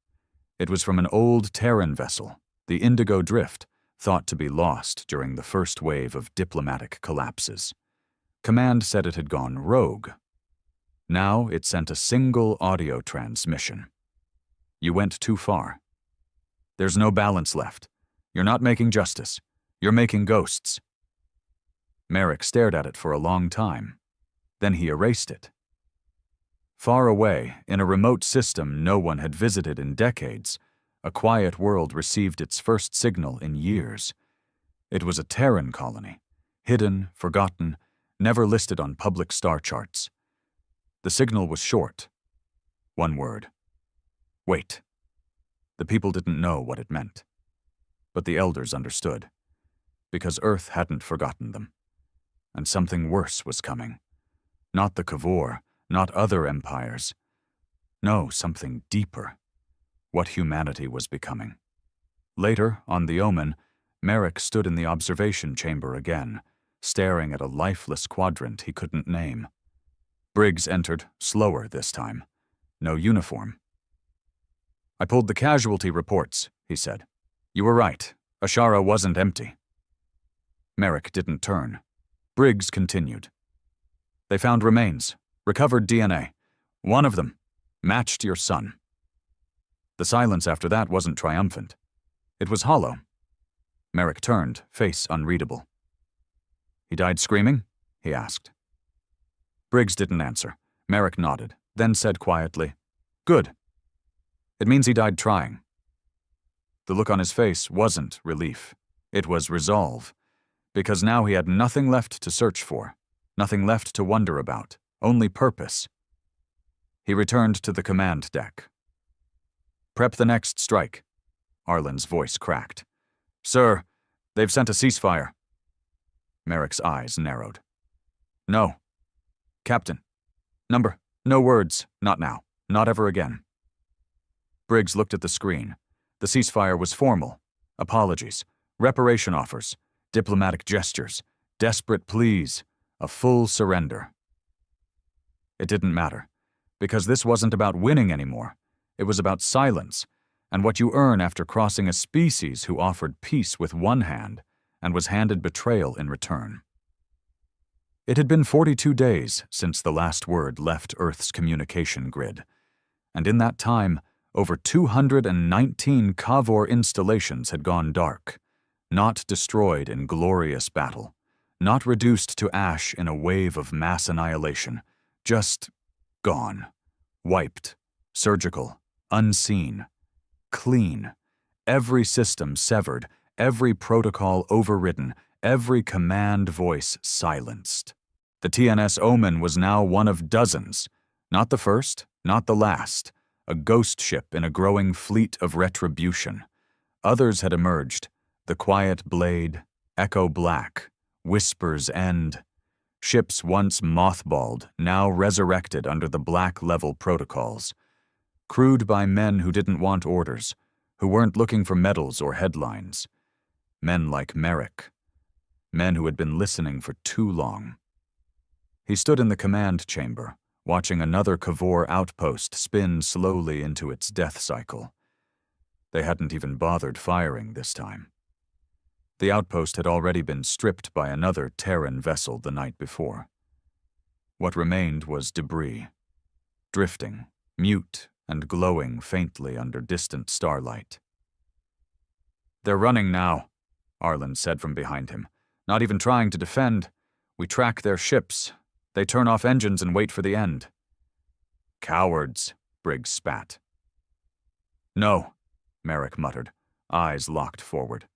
It was from an old Terran vessel, the Indigo Drift, thought to be lost during the first wave of diplomatic collapses. Command said it had gone rogue. Now it sent a single audio transmission. You went too far. There's no balance left. You're not making justice. You're making ghosts. Merrick stared at it for a long time. Then he erased it. Far away, in a remote system no one had visited in decades, a quiet world received its first signal in years. It was a Terran colony, hidden, forgotten, never listed on public star charts. The signal was short. One word. Wait. The people didn't know what it meant. But the elders understood, because Earth hadn't forgotten them. And something worse was coming. Not the Kavor, not other empires. No, something deeper. What humanity was becoming. Later, on the Omen, Merrick stood in the observation chamber again, staring at a lifeless quadrant he couldn't name. Briggs entered, slower this time. No uniform. I pulled the casualty reports, he said. You were right. Ashara wasn't empty. Merrick didn't turn. Briggs continued. They found remains, recovered DNA. One of them matched your son. The silence after that wasn't triumphant. It was hollow. Merrick turned, face unreadable. He died screaming? He asked. Briggs didn't answer. Merrick nodded, then said quietly, Good. It means he died trying. The look on his face wasn't relief. It was resolve, because now he had nothing left to search for, nothing left to wonder about, only purpose. He returned to the command deck. Prep the next strike. Arlen's voice cracked. Sir, they've sent a ceasefire. Merrick's eyes narrowed. No. Captain. Number. No words. Not now. Not ever again. Briggs looked at the screen. The ceasefire was formal. Apologies. Reparation offers. Diplomatic gestures. Desperate pleas. A full surrender. It didn't matter, because this wasn't about winning anymore. It was about silence, and what you earn after crossing a species who offered peace with one hand and was handed betrayal in return. It had been 42 days since the last word left Earth's communication grid, and in that time, over 219 Kavor installations had gone dark, not destroyed in glorious battle, not reduced to ash in a wave of mass annihilation, just gone, wiped, surgical, unseen, clean, every system severed, every protocol overridden, every command voice silenced. The TNS Omen was now one of dozens, not the first, not the last, a ghost ship in a growing fleet of retribution. Others had emerged, the Quiet Blade, Echo Black, Whisper's End. Ships once mothballed, now resurrected under the Black Level protocols. Crewed by men who didn't want orders, who weren't looking for medals or headlines. Men like Merrick. Men who had been listening for too long. He stood in the command chamber, watching another Kavor outpost spin slowly into its death cycle. They hadn't even bothered firing this time. The outpost had already been stripped by another Terran vessel the night before. What remained was debris, drifting, mute and glowing faintly under distant starlight. They're running now, Arlen said from behind him. Not even trying to defend. We track their ships. They turn off engines and wait for the end. Cowards, Briggs spat. No, Merrick muttered, eyes locked forward.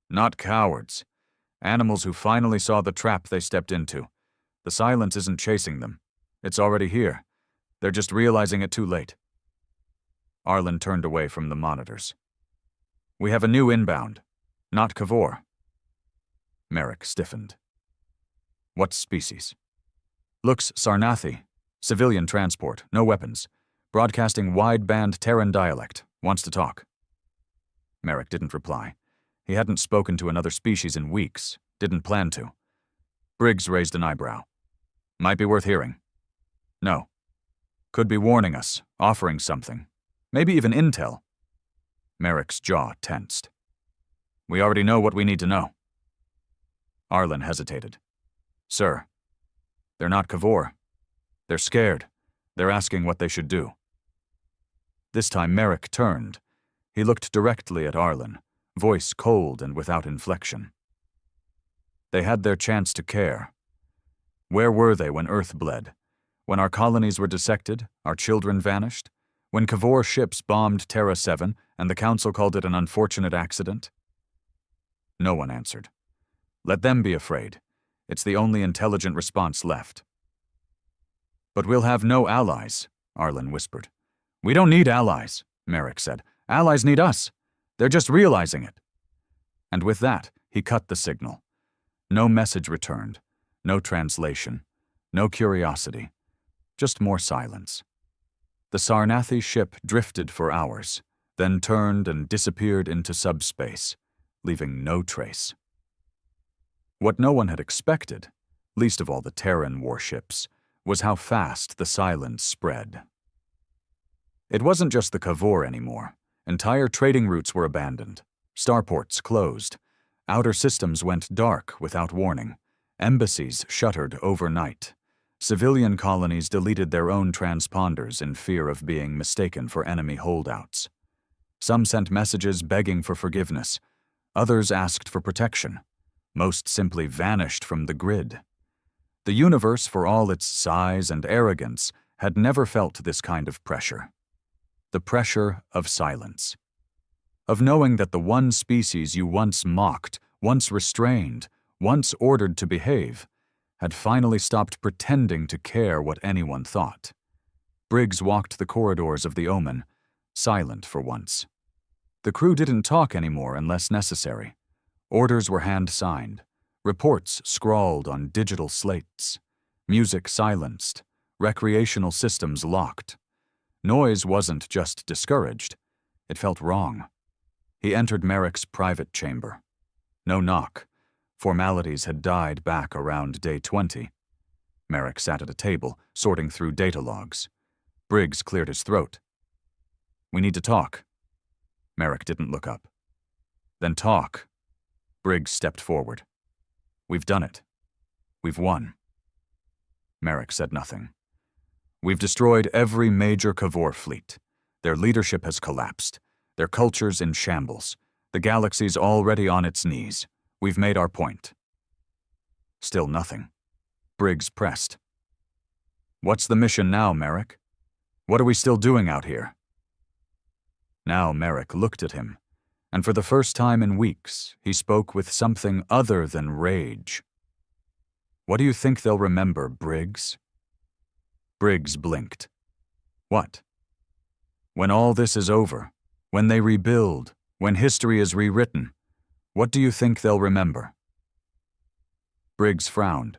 Not cowards. Animals who finally saw the trap they stepped into. The silence isn't chasing them. It's already here. They're just realizing it too late. Arlen turned away from the monitors. We have a new inbound. Not Cavor. Merrick stiffened. What species? Looks Sarnathi. Civilian transport, no weapons. Broadcasting wideband Terran dialect. Wants to talk. Merrick didn't reply. He hadn't spoken to another species in weeks. Didn't plan to. Briggs raised an eyebrow. Might be worth hearing. No. Could be warning us, offering something. Maybe even intel. Merrick's jaw tensed. We already know what we need to know. Arlen hesitated. Sir, they're not Cavor. They're scared. They're asking what they should do. This time Merrick turned. He looked directly at Arlen, voice cold and without inflection. They had their chance to care. Where were they when Earth bled? When our colonies were dissected, our children vanished? When Cavor ships bombed Terra 7 and the Council called it an unfortunate accident? No one answered. Let them be afraid. It's the only intelligent response left. But we'll have no allies, Arlen whispered. We don't need allies, Merrick said. Allies need us. They're just realizing it. And with that, he cut the signal. No message returned. No translation. No curiosity. Just more silence. The Sarnathi ship drifted for hours, then turned and disappeared into subspace, leaving no trace. What no one had expected, least of all the Terran warships, was how fast the silence spread. It wasn't just the Cavor anymore. Entire trading routes were abandoned. Starports closed. Outer systems went dark without warning. Embassies shuttered overnight. Civilian colonies deleted their own transponders in fear of being mistaken for enemy holdouts. Some sent messages begging for forgiveness. Others asked for protection. Most simply vanished from the grid. The universe, for all its size and arrogance, had never felt this kind of pressure. The pressure of silence. Of knowing that the one species you once mocked, once restrained, once ordered to behave, had finally stopped pretending to care what anyone thought. Briggs walked the corridors of the Omen, silent for once. The crew didn't talk anymore unless necessary. Orders were hand-signed, reports scrawled on digital slates, music silenced, recreational systems locked. Noise wasn't just discouraged, it felt wrong. He entered Merrick's private chamber. No knock. Formalities had died back around day 20. Merrick sat at a table, sorting through data logs. Briggs cleared his throat. We need to talk. Merrick didn't look up. Then talk. Briggs stepped forward. We've done it. We've won. Merrick said nothing. We've destroyed every major Cavor fleet. Their leadership has collapsed. Their culture's in shambles. The galaxy's already on its knees. We've made our point. Still nothing. Briggs pressed. What's the mission now, Merrick? What are we still doing out here? Now Merrick looked at him, and for the first time in weeks, he spoke with something other than rage. What do you think they'll remember, Briggs? Briggs blinked. What? When all this is over, when they rebuild, when history is rewritten, what do you think they'll remember? Briggs frowned.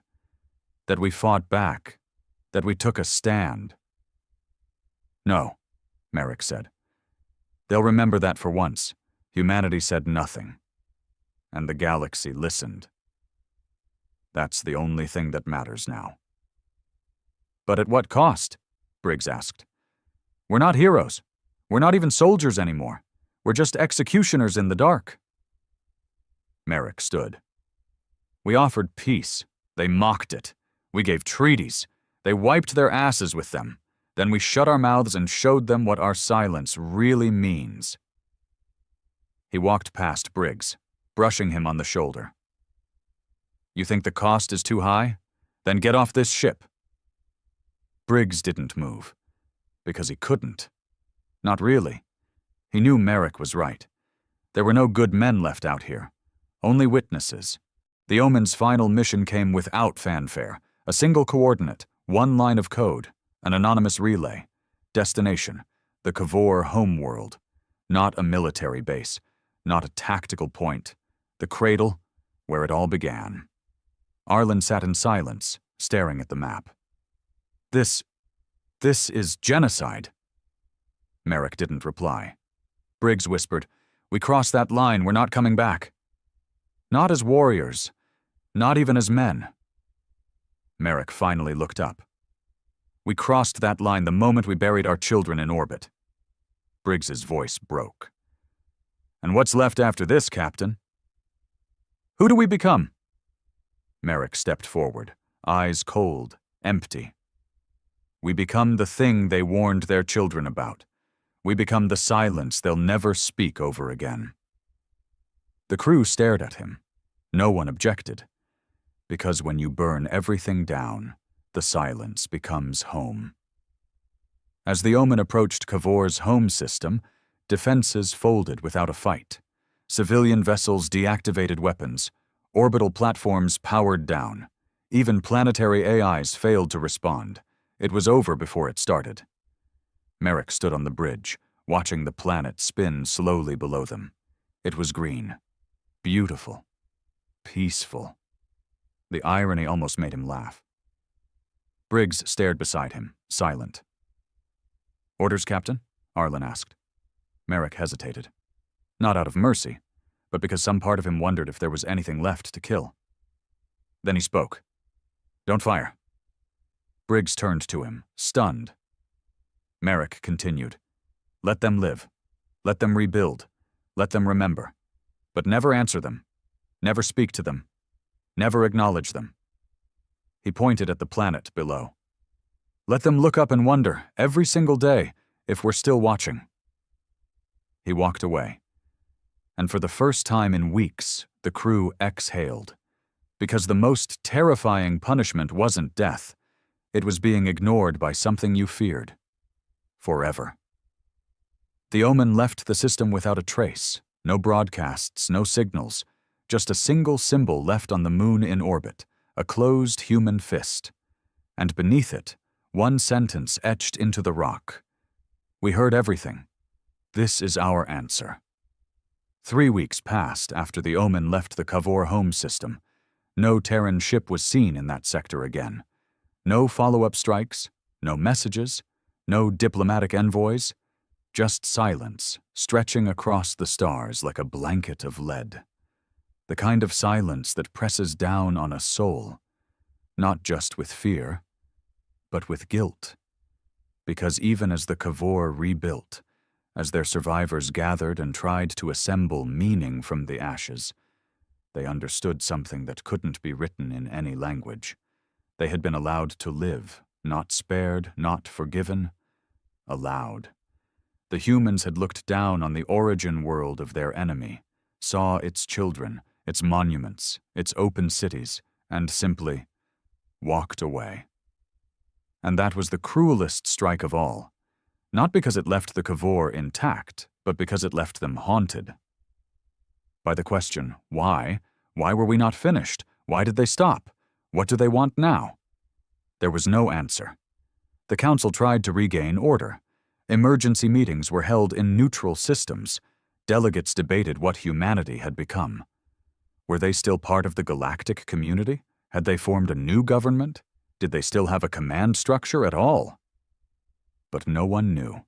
That we fought back, that we took a stand. No, Merrick said. They'll remember that for once. Humanity said nothing. And the galaxy listened. That's the only thing that matters now. But at what cost? Briggs asked. We're not heroes. We're not even soldiers anymore. We're just executioners in the dark. Merrick stood. We offered peace. They mocked it. We gave treaties. They wiped their asses with them. Then we shut our mouths and showed them what our silence really means. He walked past Briggs, brushing him on the shoulder. "You think the cost is too high? Then get off this ship." Briggs didn't move, because he couldn't. Not really. He knew Merrick was right. There were no good men left out here, only witnesses. The Omen's final mission came without fanfare, a single coordinate, one line of code, an anonymous relay. Destination, the Cavor homeworld. Not a military base, not a tactical point. The cradle, where it all began. Arlen sat in silence, staring at the map. This is genocide." Merrick didn't reply. Briggs whispered, "We crossed that line, we're not coming back." "Not as warriors, not even as men." Merrick finally looked up. "We crossed that line the moment we buried our children in orbit." Briggs's voice broke. "And what's left after this, Captain?" "Who do we become?" Merrick stepped forward, eyes cold, empty. "We become the thing they warned their children about. We become the silence they'll never speak over again." The crew stared at him. No one objected. Because when you burn everything down, the silence becomes home. As the Omen approached Cavor's home system, defenses folded without a fight. Civilian vessels deactivated weapons. Orbital platforms powered down. Even planetary AIs failed to respond. It was over before it started. Merrick stood on the bridge, watching the planet spin slowly below them. It was green. Beautiful. Peaceful. The irony almost made him laugh. Briggs stared beside him, silent. "Orders, Captain?" Arlen asked. Merrick hesitated. Not out of mercy, but because some part of him wondered if there was anything left to kill. Then he spoke. "Don't fire." Briggs turned to him, stunned. Merrick continued. "Let them live. Let them rebuild. Let them remember. But never answer them. Never speak to them. Never acknowledge them." He pointed at the planet below. "Let them look up and wonder, every single day, if we're still watching." He walked away. And for the first time in weeks, the crew exhaled. Because the most terrifying punishment wasn't death. It was being ignored by something you feared. Forever. The Omen left the system without a trace. No broadcasts, no signals. Just a single symbol left on the moon in orbit, a closed human fist. And beneath it, one sentence etched into the rock. "We heard everything. This is our answer." 3 weeks passed after the Omen left the Cavor home system. No Terran ship was seen in that sector again. No follow-up strikes, no messages, no diplomatic envoys, just silence stretching across the stars like a blanket of lead. The kind of silence that presses down on a soul, not just with fear, but with guilt. Because even as the Cavor rebuilt, as their survivors gathered and tried to assemble meaning from the ashes, they understood something that couldn't be written in any language. They had been allowed to live, not spared, not forgiven, allowed. The humans had looked down on the origin world of their enemy, saw its children, its monuments, its open cities, and simply walked away. And that was the cruelest strike of all, not because it left the Cavor intact, but because it left them haunted. By the question, why? Why were we not finished? Why did they stop? What do they want now? There was no answer. The Council tried to regain order. Emergency meetings were held in neutral systems. Delegates debated what humanity had become. Were they still part of the galactic community? Had they formed a new government? Did they still have a command structure at all? But no one knew.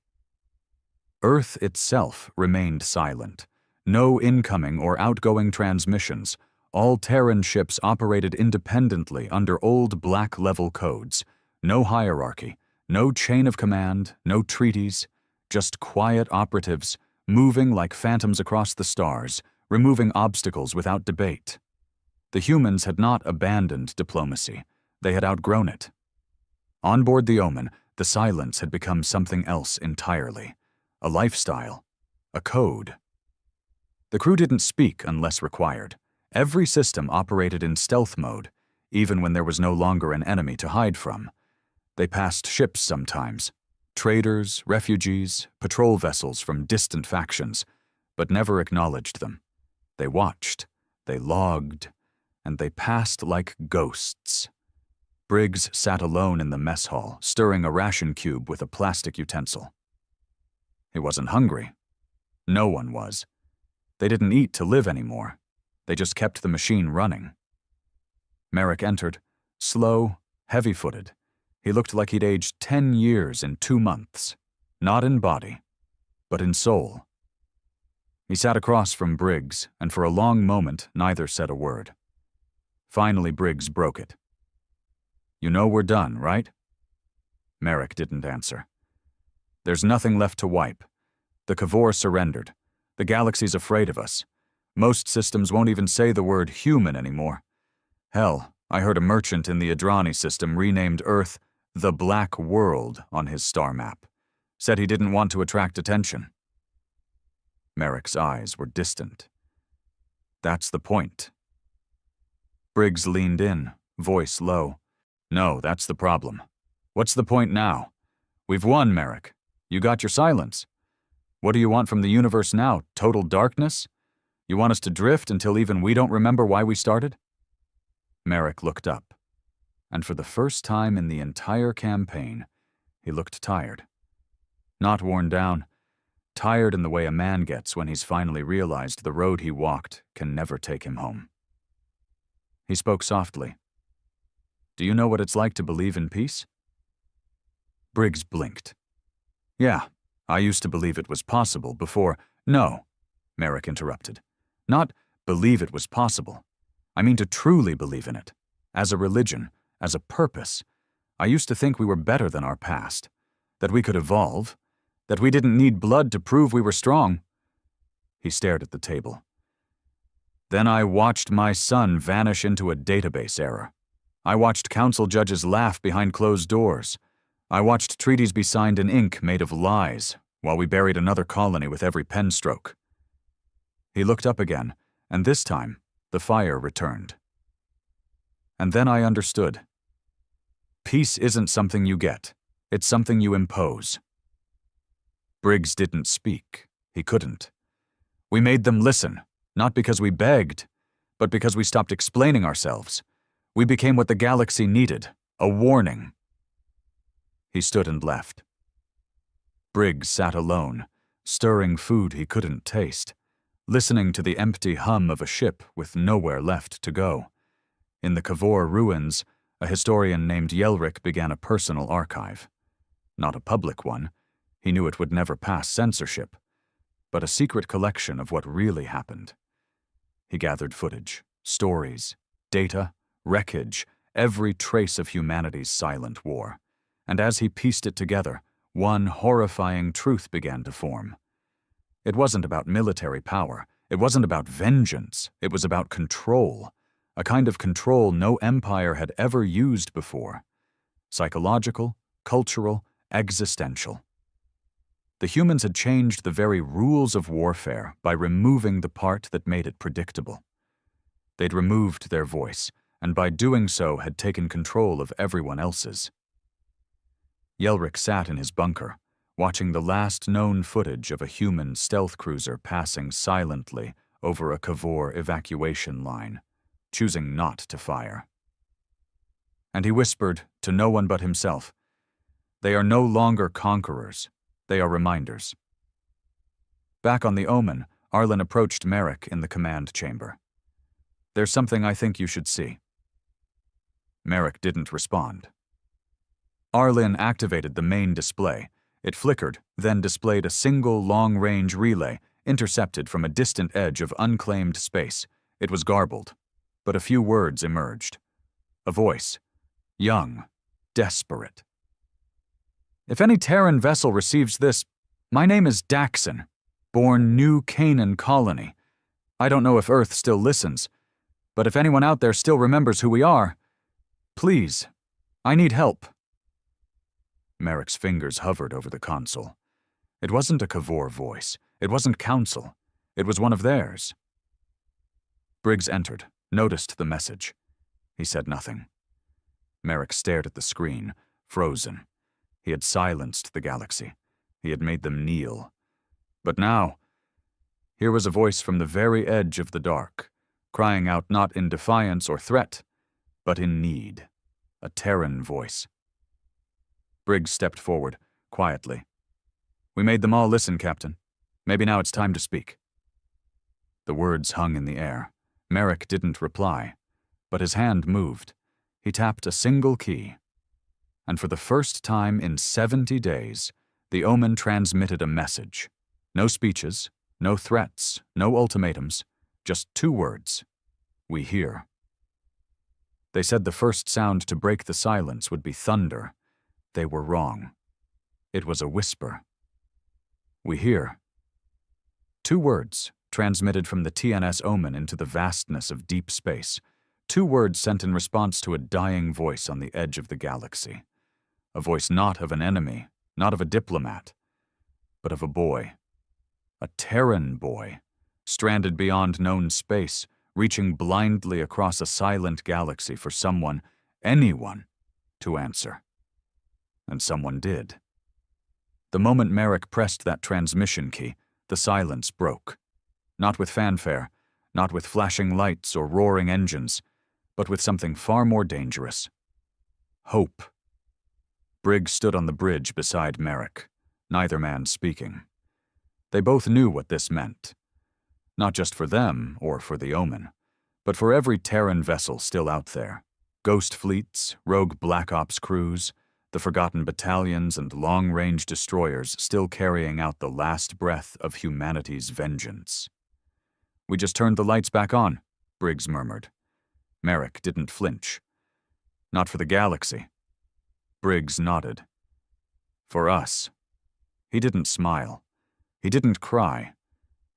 Earth itself remained silent. No incoming or outgoing transmissions. All Terran ships operated independently under old black-level codes. No hierarchy, no chain of command, no treaties, just quiet operatives moving like phantoms across the stars, removing obstacles without debate. The humans had not abandoned diplomacy. They had outgrown it. On board the Omen, the silence had become something else entirely. A lifestyle. A code. The crew didn't speak unless required. Every system operated in stealth mode, even when there was no longer an enemy to hide from. They passed ships sometimes, traders, refugees, patrol vessels from distant factions, but never acknowledged them. They watched, they logged, and they passed like ghosts. Briggs sat alone in the mess hall, stirring a ration cube with a plastic utensil. He wasn't hungry. No one was. They didn't eat to live anymore. They just kept the machine running. Merrick entered, slow, heavy-footed. He looked like he'd aged 10 years in 2 months, not in body, but in soul. He sat across from Briggs, and for a long moment neither said a word. Finally, Briggs broke it. "You know we're done, right?" Merrick didn't answer. "There's nothing left to wipe. The Cavor surrendered. The galaxy's afraid of us. Most systems won't even say the word human anymore. Hell, I heard a merchant in the Adrani system renamed Earth the Black World on his star map. Said he didn't want to attract attention." Merrick's eyes were distant. "That's the point." Briggs leaned in, voice low. "No, that's the problem. What's the point now? We've won, Merrick. You got your silence. What do you want from the universe now? Total darkness? You want us to drift until even we don't remember why we started?" Merrick looked up, and for the first time in the entire campaign, he looked tired. Not worn down, tired in the way a man gets when he's finally realized the road he walked can never take him home. He spoke softly. "Do you know what it's like to believe in peace?" Briggs blinked. "Yeah, I used to believe it was possible before—" "No," Merrick interrupted. "Not believe it was possible. I mean to truly believe in it. As a religion, as a purpose. I used to think we were better than our past. That we could evolve. That we didn't need blood to prove we were strong." He stared at the table. "Then I watched my son vanish into a database error. I watched council judges laugh behind closed doors. I watched treaties be signed in ink made of lies, while we buried another colony with every pen stroke." He looked up again, and this time, the fire returned. "And then I understood. Peace isn't something you get. It's something you impose." Briggs didn't speak. He couldn't. "We made them listen, not because we begged, but because we stopped explaining ourselves. We became what the galaxy needed, a warning." He stood and left. Briggs sat alone, stirring food he couldn't taste, listening to the empty hum of a ship with nowhere left to go. In the Cavor ruins, a historian named Yelric began a personal archive. Not a public one. He knew it would never pass censorship, but a secret collection of what really happened. He gathered footage, stories, data, wreckage, every trace of humanity's silent war. And as he pieced it together, one horrifying truth began to form. It wasn't about military power. It wasn't about vengeance. It was about control, a kind of control no empire had ever used before. Psychological, cultural, existential. The humans had changed the very rules of warfare by removing the part that made it predictable. They'd removed their voice, and by doing so had taken control of everyone else's. Yelric sat in his bunker, watching the last known footage of a human stealth cruiser passing silently over a Cavor evacuation line, choosing not to fire. And he whispered, to no one but himself, "They are no longer conquerors. They are reminders." Back on the Omen, Arlen approached Merrick in the command chamber. "There's something I think you should see." Merrick didn't respond. Arlen activated the main display. It flickered, then displayed a single long-range relay intercepted from a distant edge of unclaimed space. It was garbled, but a few words emerged. A voice, young, desperate. "If any Terran vessel receives this, my name is Daxon, born New Canaan Colony. I don't know if Earth still listens, but if anyone out there still remembers who we are, please, I need help." Merrick's fingers hovered over the console. It wasn't a Cavor voice. It wasn't council. It was one of theirs. Briggs entered, noticed the message. He said nothing. Merrick stared at the screen, frozen. He had silenced the galaxy. He had made them kneel. But now, here was a voice from the very edge of the dark, crying out not in defiance or threat, but in need. A Terran voice. Briggs stepped forward, quietly. "We made them all listen, Captain. Maybe now it's time to speak." The words hung in the air. Merrick didn't reply, but his hand moved. He tapped a single key. And for the first time in 70 days, the Omen transmitted a message. No speeches, no threats, no ultimatums, just 2 words. "We hear." They said the first sound to break the silence would be thunder. They were wrong. It was a whisper. "We hear." 2 words, transmitted from the TNS Omen into the vastness of deep space. 2 words sent in response to a dying voice on the edge of the galaxy. A voice not of an enemy, not of a diplomat, but of a boy. A Terran boy, stranded beyond known space, reaching blindly across a silent galaxy for someone, anyone, to answer. And someone did. The moment Merrick pressed that transmission key, the silence broke. Not with fanfare, not with flashing lights or roaring engines, but with something far more dangerous. Hope. Briggs stood on the bridge beside Merrick, neither man speaking. They both knew what this meant. Not just for them or for the Omen, but for every Terran vessel still out there. Ghost fleets, rogue Black Ops crews, the forgotten battalions and long-range destroyers still carrying out the last breath of humanity's vengeance. "We just turned the lights back on," Briggs murmured. Merrick didn't flinch. "Not for the galaxy." Briggs nodded. "For us." He didn't smile. He didn't cry.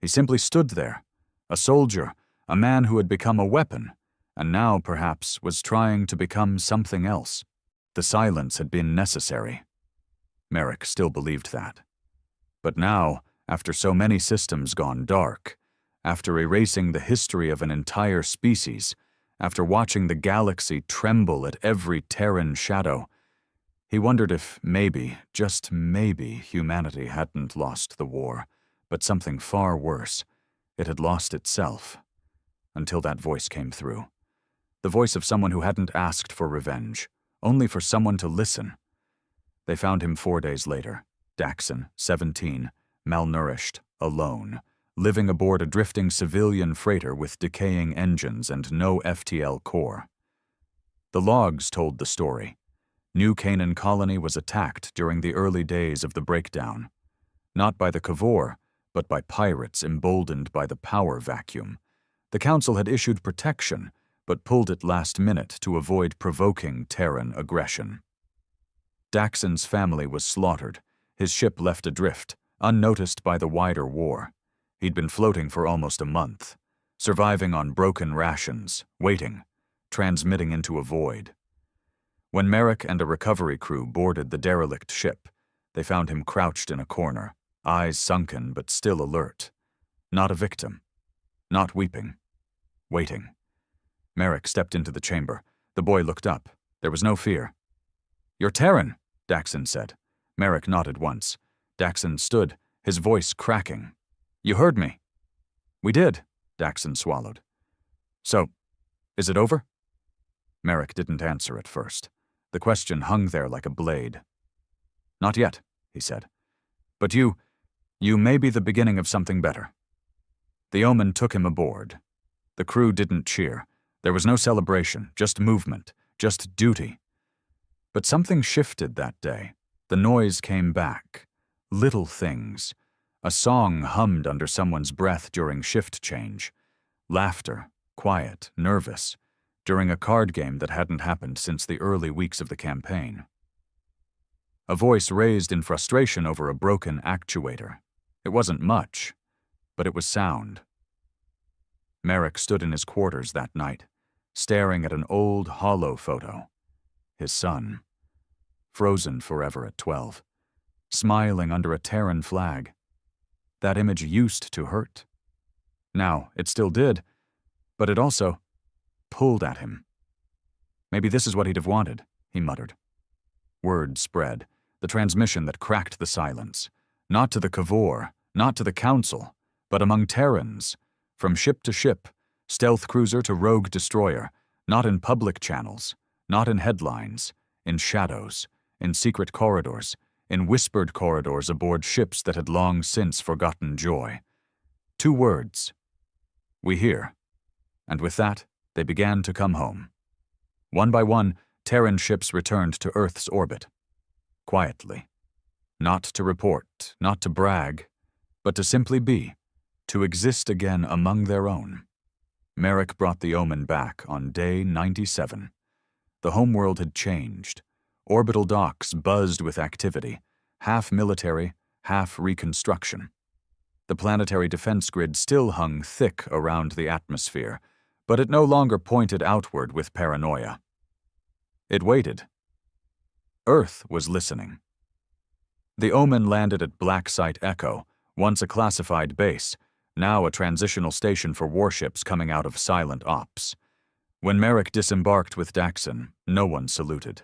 He simply stood there, a soldier, a man who had become a weapon, and now, perhaps, was trying to become something else. The silence had been necessary. Merrick still believed that. But now, after so many systems gone dark, after erasing the history of an entire species, after watching the galaxy tremble at every Terran shadow, he wondered if maybe, just maybe, humanity hadn't lost the war, but something far worse. It had lost itself. Until that voice came through. The voice of someone who hadn't asked for revenge, only for someone to listen. They found him 4 days later, Daxon, 17, malnourished, alone, living aboard a drifting civilian freighter with decaying engines and no FTL core. The logs told the story. New Canaan colony was attacked during the early days of the breakdown. Not by the Kavor, but by pirates emboldened by the power vacuum. The Council had issued protection, but pulled it last minute to avoid provoking Terran aggression. Daxon's family was slaughtered, his ship left adrift, unnoticed by the wider war. He'd been floating for almost a month, surviving on broken rations, waiting, transmitting into a void. When Merrick and a recovery crew boarded the derelict ship, they found him crouched in a corner, eyes sunken but still alert. Not a victim. Not weeping. Waiting. Merrick stepped into the chamber. The boy looked up. There was no fear. "You're Terran," Daxon said. Merrick nodded once. Daxon stood, his voice cracking. "You heard me." "We did," Daxon swallowed. "So, is it over?" Merrick didn't answer at first. The question hung there like a blade. "Not yet," he said. "But you may be the beginning of something better." The Omen took him aboard. The crew didn't cheer. There was no celebration, just movement, just duty. But something shifted that day. The noise came back. Little things. A song hummed under someone's breath during shift change. Laughter, quiet, nervous, during a card game that hadn't happened since the early weeks of the campaign. A voice raised in frustration over a broken actuator. It wasn't much, but it was sound. Merrick stood in his quarters that night, staring at an old hollow photo. His son. Frozen forever at 12. Smiling under a Terran flag. That image used to hurt. Now, it still did, but it also pulled at him. Maybe this is what he'd have wanted, he muttered. Word spread, the transmission that cracked the silence. Not to the Cavor, not to the Council, but among Terrans, from ship to ship, stealth cruiser to rogue destroyer, not in public channels, not in headlines, in shadows, in secret corridors, in whispered corridors aboard ships that had long since forgotten joy. 2 words. We hear. And with that, they began to come home. One by one, Terran ships returned to Earth's orbit. Quietly. Not to report, not to brag, but to simply be, to exist again among their own. Merrick brought the Omen back on day 97. The homeworld had changed. Orbital docks buzzed with activity, half military, half reconstruction. The planetary defense grid still hung thick around the atmosphere, but it no longer pointed outward with paranoia. It waited. Earth was listening. The Omen landed at Black Site Echo, once a classified base, now a transitional station for warships coming out of silent ops. When Merrick disembarked with Daxon, no one saluted.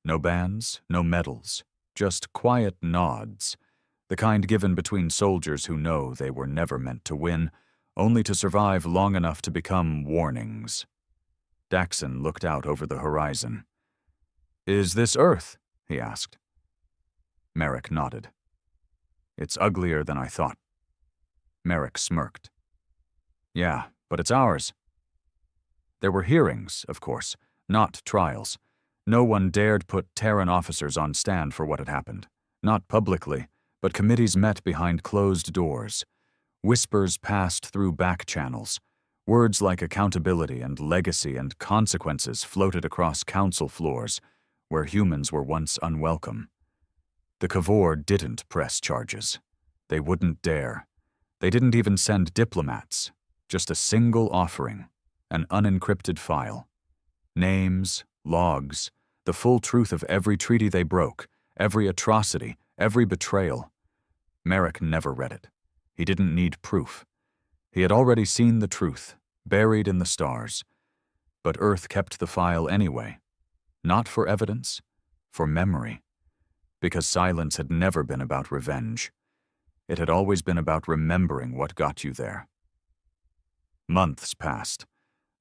No bands, no medals, just quiet nods, the kind given between soldiers who know they were never meant to win, only to survive long enough to become warnings. Daxon looked out over the horizon. "Is this Earth?" he asked. Merrick nodded. "It's uglier than I thought." Merrick smirked. "Yeah, but it's ours." There were hearings, of course, not trials. No one dared put Terran officers on stand for what had happened. Not publicly, but committees met behind closed doors. Whispers passed through back channels. Words like accountability and legacy and consequences floated across council floors, where humans were once unwelcome. The Cavor didn't press charges. They wouldn't dare. They didn't even send diplomats. Just a single offering, an unencrypted file. Names, logs, the full truth of every treaty they broke, every atrocity, every betrayal. Merrick never read it. He didn't need proof. He had already seen the truth, buried in the stars. But Earth kept the file anyway. Not for evidence, for memory. Because silence had never been about revenge. It had always been about remembering what got you there. Months passed.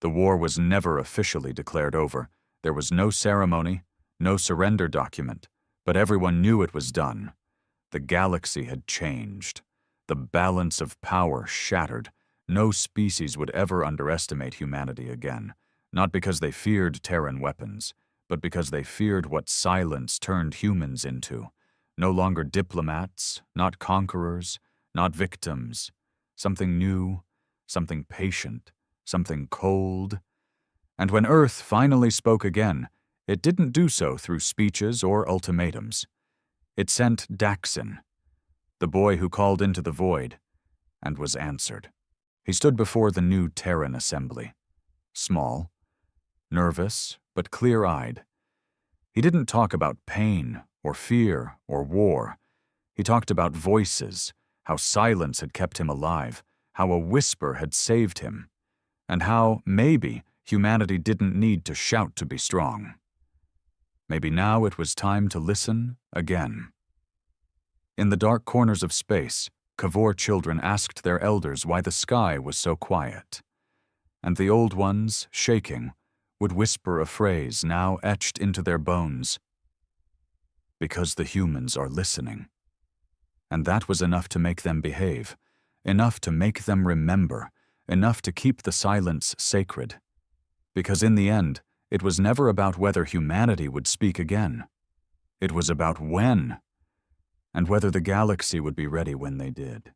The war was never officially declared over. There was no ceremony, no surrender document, but everyone knew it was done. The galaxy had changed. The balance of power shattered. No species would ever underestimate humanity again, not because they feared Terran weapons, but because they feared what silence turned humans into. No longer diplomats, not conquerors, not victims. Something new, something patient, something cold. And when Earth finally spoke again, it didn't do so through speeches or ultimatums. It sent Daxon, the boy who called into the void, and was answered. He stood before the new Terran assembly. Small, nervous, but clear-eyed. He didn't talk about pain or fear or war. He talked about voices, how silence had kept him alive, how a whisper had saved him, and how, maybe, humanity didn't need to shout to be strong. Maybe now it was time to listen again. In the dark corners of space, Cavor children asked their elders why the sky was so quiet. And the old ones, shaking, would whisper a phrase now etched into their bones. Because the humans are listening. And that was enough to make them behave, enough to make them remember, enough to keep the silence sacred. Because in the end, it was never about whether humanity would speak again. It was about when, and whether the galaxy would be ready when they did.